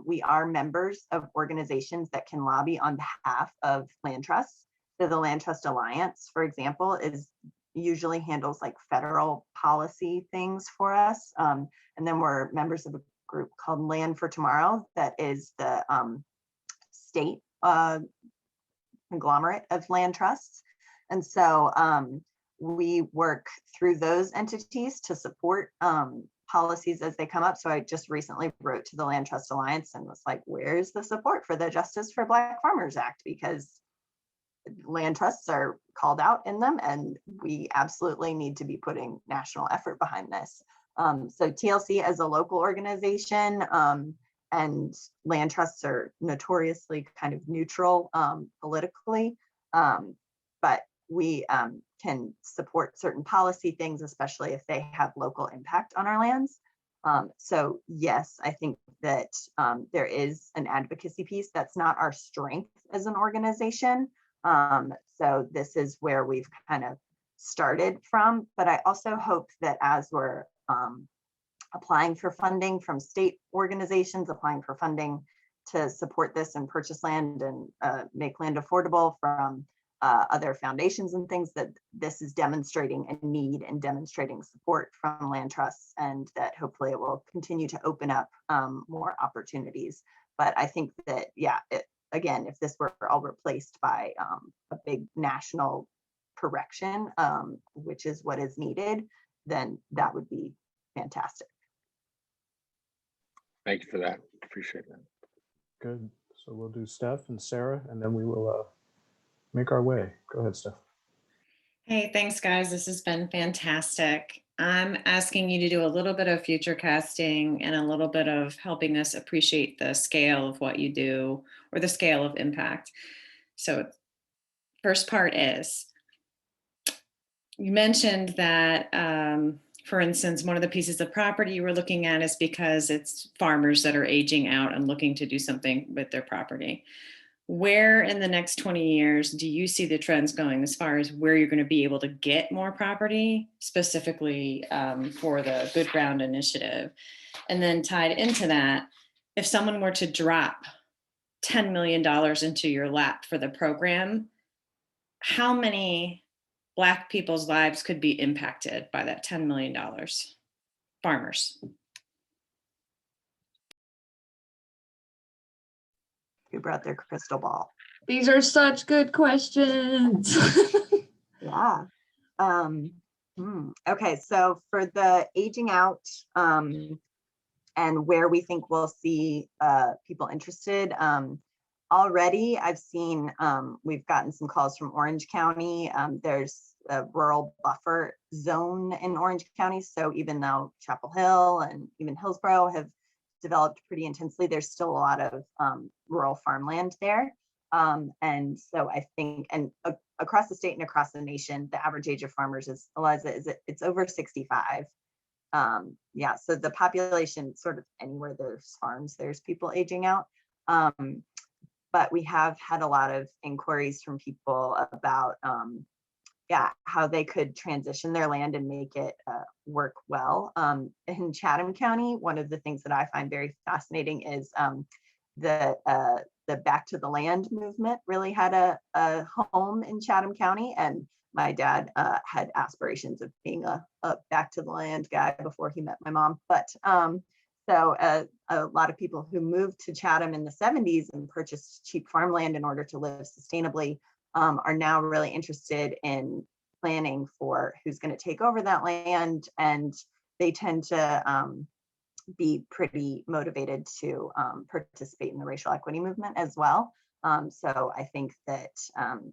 We are members of organizations that can lobby on behalf of land trusts. So the Land Trust Alliance, for example, is usually handles like federal policy things for us. And then we're members of a group called Land for Tomorrow that is the state conglomerate of land trusts. And so we work through those entities to support policies as they come up. So I just recently wrote to the Land Trust Alliance and was like, where's the support for the Justice for Black Farmers Act? Because land trusts are called out in them, and we absolutely need to be putting national effort behind this. So TLC as a local organization and land trusts are notoriously kind of neutral politically, but we can support certain policy things, especially if they have local impact on our lands. So yes, I think that there is an advocacy piece. That's not our strength as an organization. So this is where we've kind of started from, but I also hope that as we're applying for funding from state organizations, applying for funding to support this and purchase land and make land affordable from other foundations and things, that this is demonstrating a need and demonstrating support from land trusts, and that hopefully it will continue to open up more opportunities. But I think that, yeah, again, if this were all replaced by a big national correction, which is what is needed, then that would be fantastic. Thank you for that. Appreciate that. Good. So we'll do Steph and Sarah, and then we will make our way. Go ahead, Steph. Hey, thanks, guys. This has been fantastic. I'm asking you to do a little bit of future casting and a little bit of helping us appreciate the scale of what you do, or the scale of impact. So first part is, you mentioned that, for instance, one of the pieces of property you were looking at is because it's farmers that are aging out and looking to do something with their property. Where in the next 20 years do you see the trends going as far as where you're going to be able to get more property, specifically for the Good Ground Initiative? And then tied into that, if someone were to drop $10 million into your lap for the program, how many Black people's lives could be impacted by that $10 million? Farmers. Who brought their crystal ball? These are such good questions. Yeah. Okay, so for the aging out and where we think we'll see people interested, already I've seen, we've gotten some calls from Orange County. There's a rural buffer zone in Orange County. So even though Chapel Hill and even Hillsborough have developed pretty intensely, there's still a lot of rural farmland there. And so I think, and across the state and across the nation, the average age of farmers is, Eliza, it's over 65. Yeah, so the population, sort of anywhere there's farms, there's people aging out. But we have had a lot of inquiries from people about yeah, how they could transition their land and make it work well. In Chatham County, one of the things that I find very fascinating is the Back to the Land movement really had a home in Chatham County, and my dad had aspirations of being a Back to the Land guy before he met my mom. But so a lot of people who moved to Chatham in the 70s and purchased cheap farmland in order to live sustainably are now really interested in planning for who's going to take over that land, and they tend to be pretty motivated to participate in the racial equity movement as well. So I think that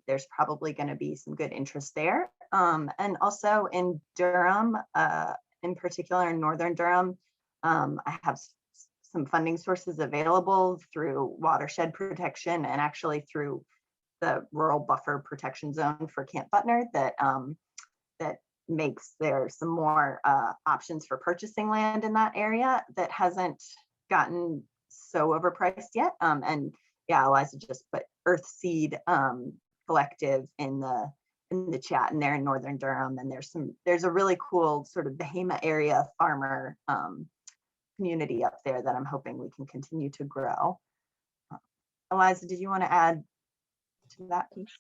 there's probably going to be some good interest there. And also in Durham, in particular in Northern Durham, I have some funding sources available through watershed protection and actually through the rural buffer protection zone for Camp Butner that that makes there some more options for purchasing land in that area that hasn't gotten so overpriced yet. And yeah, Eliza just put Earthseed Collective in the chat, and they're in Northern Durham, and there's a really cool sort of Bahama area farmer community up there that I'm hoping we can continue to grow. Eliza, did you want to add to that piece?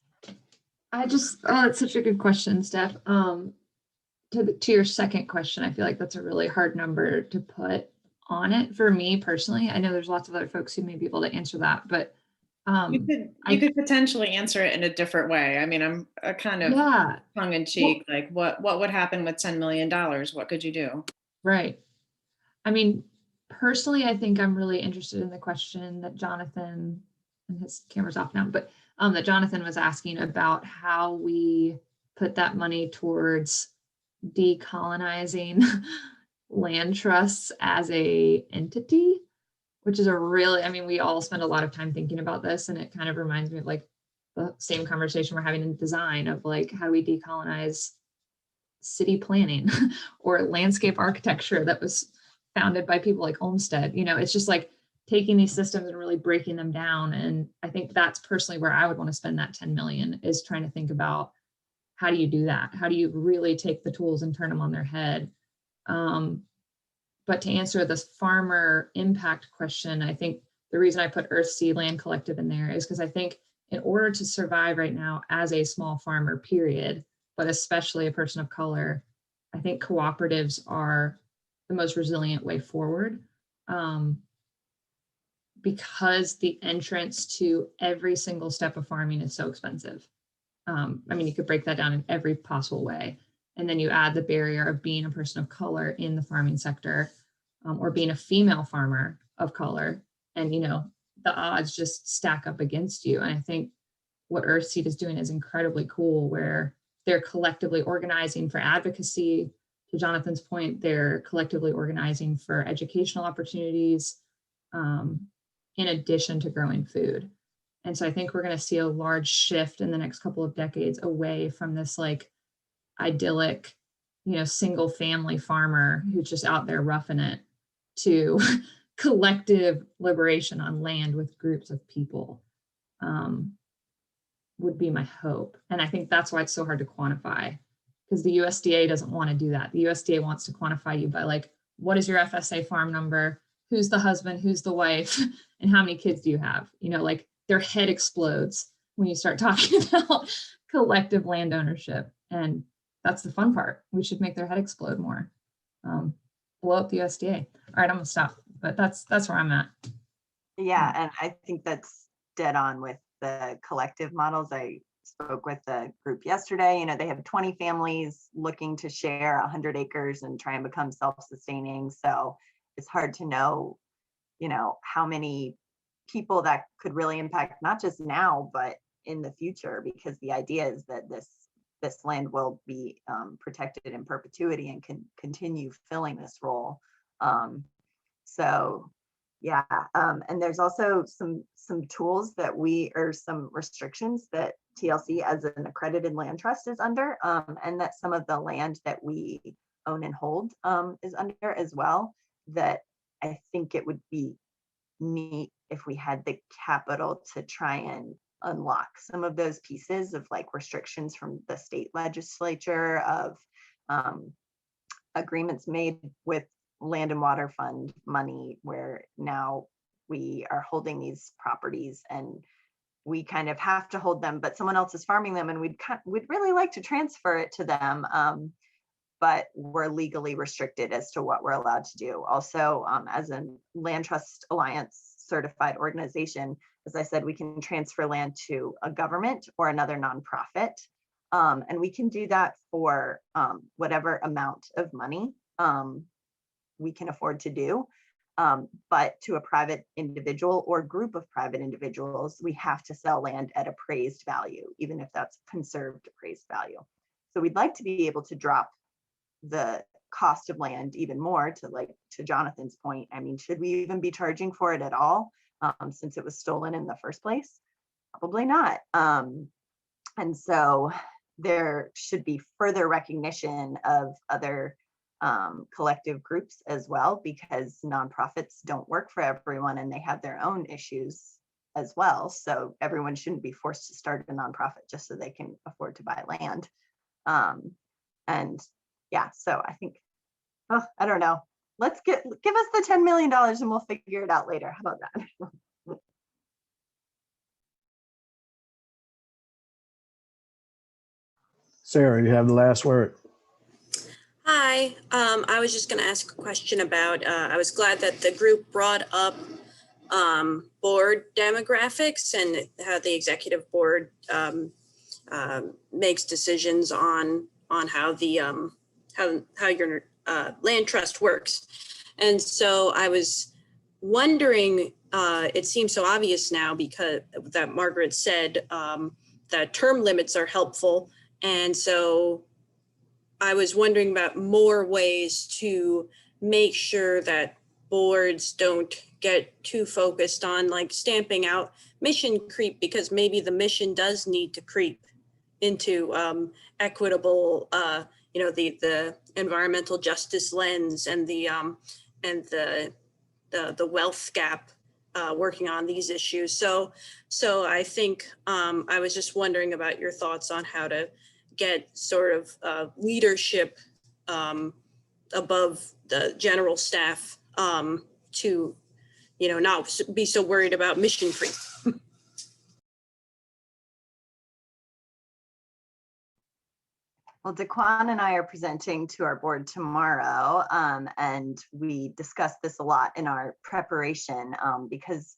It's such a good question, Steph. To your second question, I feel like that's a really hard number to put on it for me personally. I know there's lots of other folks who may be able to answer that, but you could potentially answer it in a different way. I mean, I'm a kind of tongue in cheek, like what would happen with $10 million? What could you do? Right. I mean, personally, I think I'm really interested in the question that Jonathan, and his camera's off now, but that Jonathan was asking about how we put that money towards decolonizing land trusts as a entity, which is I mean, we all spend a lot of time thinking about this, and it kind of reminds me of like the same conversation we're having in design of like, how do we decolonize city planning or landscape architecture that was founded by people like Olmsted? You know, it's just like taking these systems and really breaking them down. And I think that's personally where I would want to spend that 10 million, is trying to think about how do you do that? How do you really take the tools and turn them on their head? But to answer this farmer impact question, I think the reason I put Earthseed Land Collective in there is because I think in order to survive right now as a small farmer, period, but especially a person of color, I think cooperatives are the most resilient way forward, because the entrance to every single step of farming is so expensive. I mean, you could break that down in every possible way. And then you add the barrier of being a person of color in the farming sector, or being a female farmer of color. And, you know, the odds just stack up against you. And I think what Earthseed is doing is incredibly cool, where they're collectively organizing for advocacy. To Jonathan's point, they're collectively organizing for educational opportunities, in addition to growing food. And so I think we're going to see a large shift in the next couple of decades away from this like idyllic, you know, single family farmer who's just out there roughing it, to collective liberation on land with groups of people, would be my hope. And I think that's why it's so hard to quantify, because the USDA doesn't want to do that. The USDA wants to quantify you by like, what is your FSA farm number? Who's the husband? Who's the wife? And how many kids do you have? You know, like their head explodes when you start talking about collective land ownership. And that's the fun part. We should make their head explode more. Blow up the USDA. All right, I'm gonna stop, but that's where I'm at. Yeah, and I think that's dead on with the collective models. I spoke with the group yesterday. You know, they have 20 families looking to share 100 acres and try and become self-sustaining. So it's hard to know, you know, how many people that could really impact, not just now, but in the future, because the idea is that this land will be protected in perpetuity and can continue filling this role. So yeah, and there's also some tools that some restrictions that TLC as an accredited land trust is under, and that some of the land that we own and hold is under as well, that I think it would be neat if we had the capital to try and unlock some of those pieces of like restrictions from the state legislature, of agreements made with land and water fund money, where now we are holding these properties and we kind of have to hold them, but someone else is farming them, and we'd really like to transfer it to them, but we're legally restricted as to what we're allowed to do. Also, as a Land Trust Alliance certified organization, as I said, we can transfer land to a government or another nonprofit, and we can do that for whatever amount of money we can afford to do. But to a private individual or group of private individuals, we have to sell land at appraised value, even if that's conserved appraised value. So we'd like to be able to drop the cost of land even more to Jonathan's point. I mean, should we even be charging for it at all since it was stolen in the first place? Probably not. And so there should be further recognition of other collective groups as well, because nonprofits don't work for everyone and they have their own issues as well. So everyone shouldn't be forced to start a nonprofit just so they can afford to buy land. And yeah, so I think, I don't know. Let's give us the $10 million and we'll figure it out later. How about that? Sarah, you have the last word. Hi, I was just going to ask a question about, I was glad that the group brought up board demographics and how the executive board makes decisions on how the how your land trust works. And so I was wondering, it seems so obvious now because that Margaret said that term limits are helpful. And so I was wondering about more ways to make sure that boards don't get too focused on like stamping out mission creep, because maybe the mission does need to creep into equitable, the environmental justice lens and the wealth gap, working on these issues. So I think I was just wondering about your thoughts on how to get sort of leadership above the general staff to, not be so worried about mission creep. Well, Daquan and I are presenting to our board tomorrow, and we discussed this a lot in our preparation because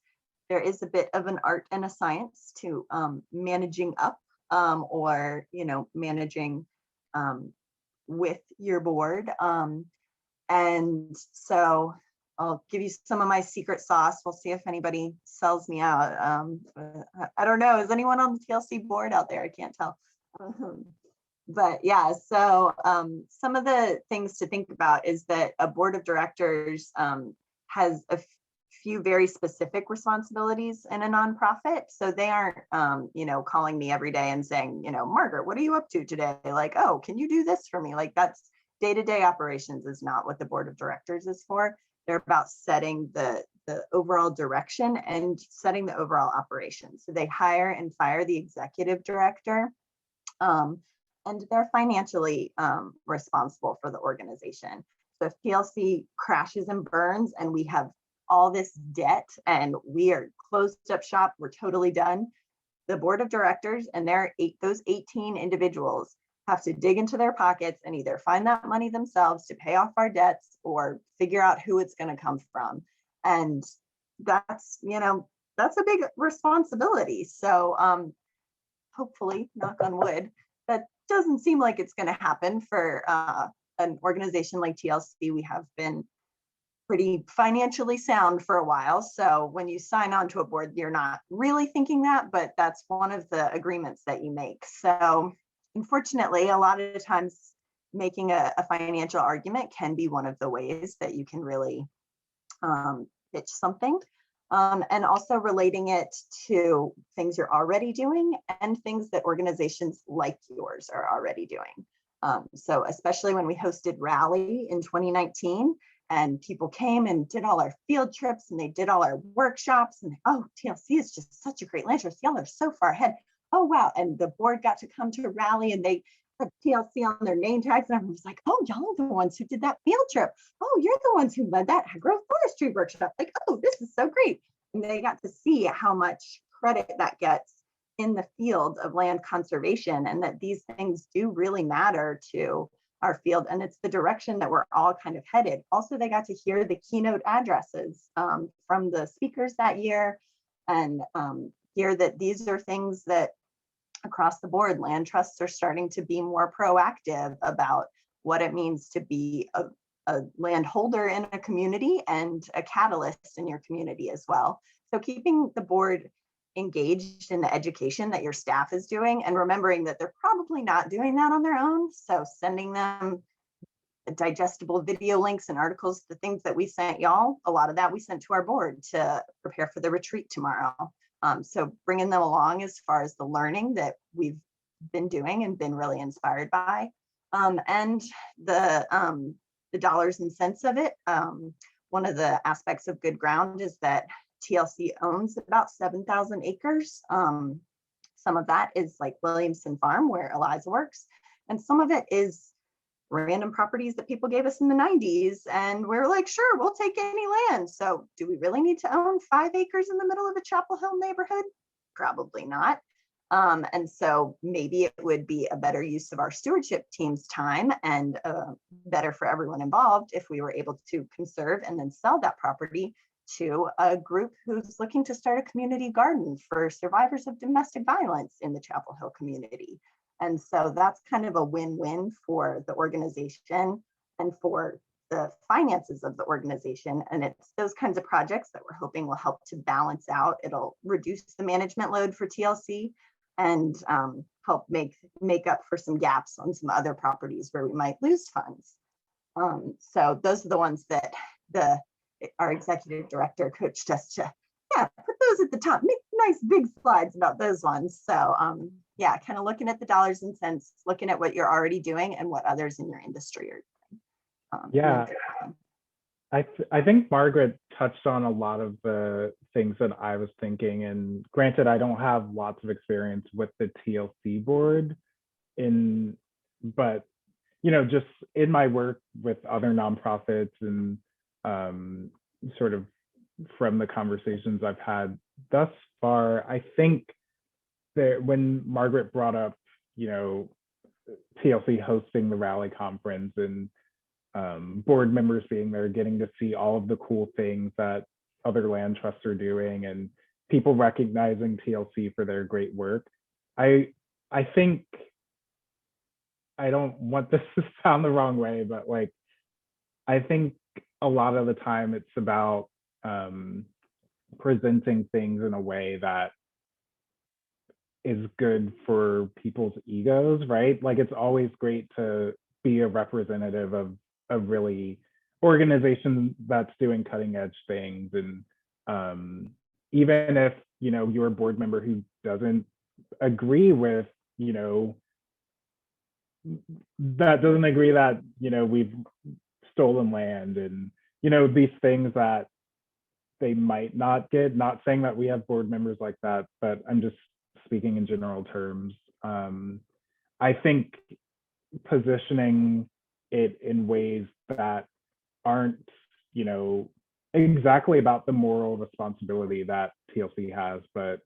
there is a bit of an art and a science to managing up or, managing with your board. And so I'll give you some of my secret sauce. We'll see if anybody sells me out. I don't know. Is anyone on the TLC board out there? I can't tell. But yeah, so some of the things to think about is that a board of directors has a few very specific responsibilities in a nonprofit. So they aren't, calling me every day and saying, Margaret, what are you up to today? Like, oh, can you do this for me? Like that's day-to-day operations is not what the board of directors is for. They're about setting the overall direction and setting the overall operation. So they hire and fire the executive director. And they're financially responsible for the organization. So if TLC crashes and burns and we have all this debt and we are closed up shop, we're totally done, the board of directors and those 18 individuals have to dig into their pockets and either find that money themselves to pay off our debts or figure out who it's going to come from. And that's a big responsibility. So hopefully, knock on wood, that doesn't seem like it's going to happen for an organization like TLC. We have been pretty financially sound for a while. So when you sign on to a board, you're not really thinking that, but that's one of the agreements that you make. So unfortunately, a lot of times making a financial argument can be one of the ways that you can really pitch something. And also relating it to things you're already doing and things that organizations like yours are already doing. So especially when we hosted Rally in 2019 and people came and did all our field trips and they did all our workshops and oh, TLC is just such a great land trust. Y'all are so far ahead. Oh, wow. And the board got to come to Rally and they put TLC on their name tags and everyone was like, oh, y'all are the ones who did that field trip. Oh, you're the ones who led that agroforestry workshop. Like, oh, this is so great. And they got to see how much credit that gets in the field of land conservation and that these things do really matter to our field. And it's the direction that we're all kind of headed. Also, they got to hear the keynote addresses from the speakers that year and hear that these are things that across the board, land trusts are starting to be more proactive about what it means to be a landholder in a community and a catalyst in your community as well. So keeping the board engaged in the education that your staff is doing and remembering that they're probably not doing that on their own. So sending them digestible video links and articles, the things that we sent y'all, a lot of that we sent to our board to prepare for the retreat tomorrow. So bringing them along as far as the learning that we've been doing and been really inspired by. And the dollars and cents of it. One of the aspects of Good Ground is that TLC owns about 7,000 acres. Some of that is like Williamson Farm where Eliza works. And some of it is random properties that people gave us in the 90s. And we're like, sure, we'll take any land. So do we really need to own 5 acres in the middle of a Chapel Hill neighborhood? Probably not. And so maybe it would be a better use of our stewardship team's time and better for everyone involved if we were able to conserve and then sell that property to a group who's looking to start a community garden for survivors of domestic violence in the Chapel Hill community. And so that's kind of a win-win for the organization and for the finances of the organization. And it's those kinds of projects that we're hoping will help to balance out. It'll reduce the management load for TLC and help make up for some gaps on some other properties where we might lose funds. So those are the ones that our executive director coached us to, yeah, put those at the top, make nice big slides about those ones. So yeah, kind of looking at the dollars and cents, looking at what you're already doing and what others in your industry are doing. Yeah, I think Margaret touched on a lot of the things that I was thinking. And granted, I don't have lots of experience with the TLC board but you know, just in my work with other nonprofits and sort of from the conversations I've had thus far, I think that when Margaret brought up, you know, TLC hosting the rally conference and board members being there, getting to see all of the cool things that other land trusts are doing and people recognizing TLC for their great work. I think, I don't want this to sound the wrong way, but like, I think a lot of the time it's about presenting things in a way that is good for people's egos, right? Like it's always great to be a representative of a really organization that's doing cutting edge things. And even if, you know, you're a board member who doesn't agree with, you know, that doesn't agree that, you know, we've stolen land and, you know, these things that they might not get, not saying that we have board members like that, but I'm just speaking in general terms. I think positioning it in ways that aren't, you know, exactly about the moral responsibility that TLC has, but,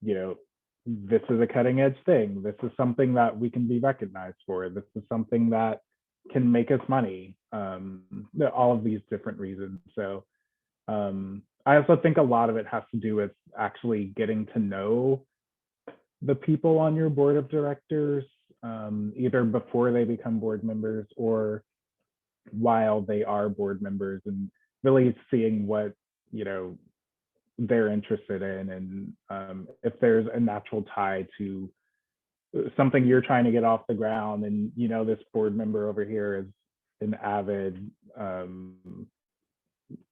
you know, this is a cutting edge thing. This is something that we can be recognized for. This is something that can make us money. All of these different reasons. So I also think a lot of it has to do with actually getting to know the people on your board of directors, either before they become board members or while they are board members, and really seeing what, you know, they're interested in, and if there's a natural tie to something you're trying to get off the ground, and you know, this board member over here is an avid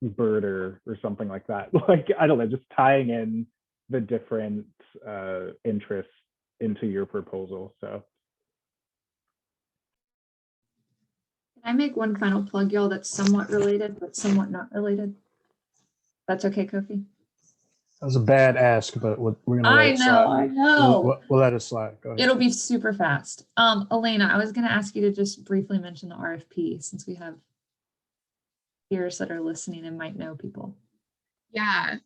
birder or something like that. Like, I don't know, just tying in the different interests into your proposal. So Can I make one final plug, y'all, that's somewhat related, but somewhat not related? That's okay, Kofi? That was a bad ask, but we're gonna let I it know, slide. I know. We'll let it slide. Go ahead. It'll be super fast. Elena, I was gonna ask you to just briefly mention the RFP since we have peers that are listening and might know people. Yeah,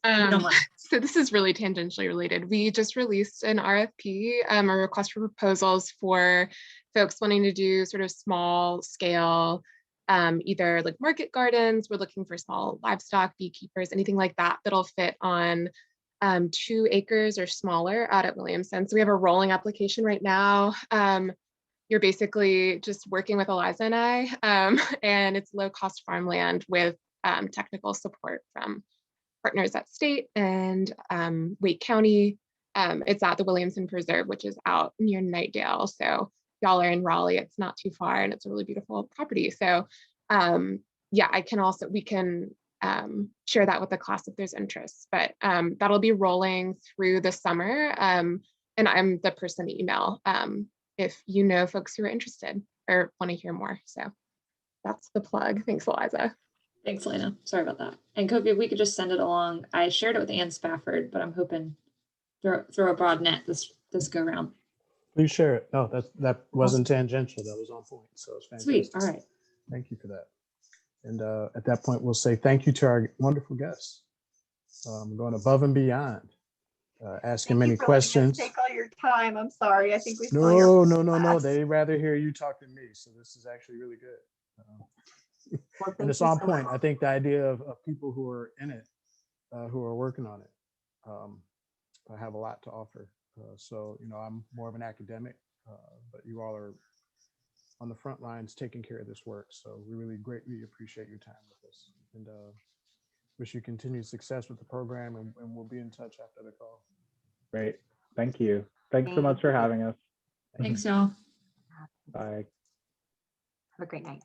so this is really tangentially related. We just released an RFP, a request for proposals for folks wanting to do sort of small scale, either like market gardens. We're looking for small livestock, beekeepers, anything like that that'll fit on 2 acres or smaller out at Williamson. So we have a rolling application right now. you're basically just working with Eliza and I, and it's low cost farmland with technical support from partners at state and Wake County. It's at the Williamson Preserve, which is out near Nightdale. So y'all are in Raleigh, it's not too far, and it's a really beautiful property. So yeah, we can share that with the class if there's interest, but that'll be rolling through the summer. And I'm the person to email if you know folks who are interested or want to hear more. So that's the plug. Thanks, Eliza. Thanks, Lena. Sorry about that. And Kobe, if we could just send it along. I shared it with Ann Spafford, but I'm hoping throw a broad net this go round. Please share it. No, that wasn't tangential. That was on point. So it's fantastic. Sweet. All right. Thank you for that. And at that point, we'll say thank you to our wonderful guests. Going above and beyond, asking many questions. Take all your time. I'm sorry. I think we stole your No. class. They'd rather hear you talk than me. So this is actually really good. Well, And it's thank you on so point. much. I think the idea of people who are in it, who are working on it, I have a lot to offer. So, I'm more of an academic, but you all are on the front lines taking care of this work. So we really greatly appreciate your time with us, and wish you continued success with the program, and we'll be in touch after the call. Great. Thank you. Thanks so much for having us. Thanks, y'all. Bye. Have a great night.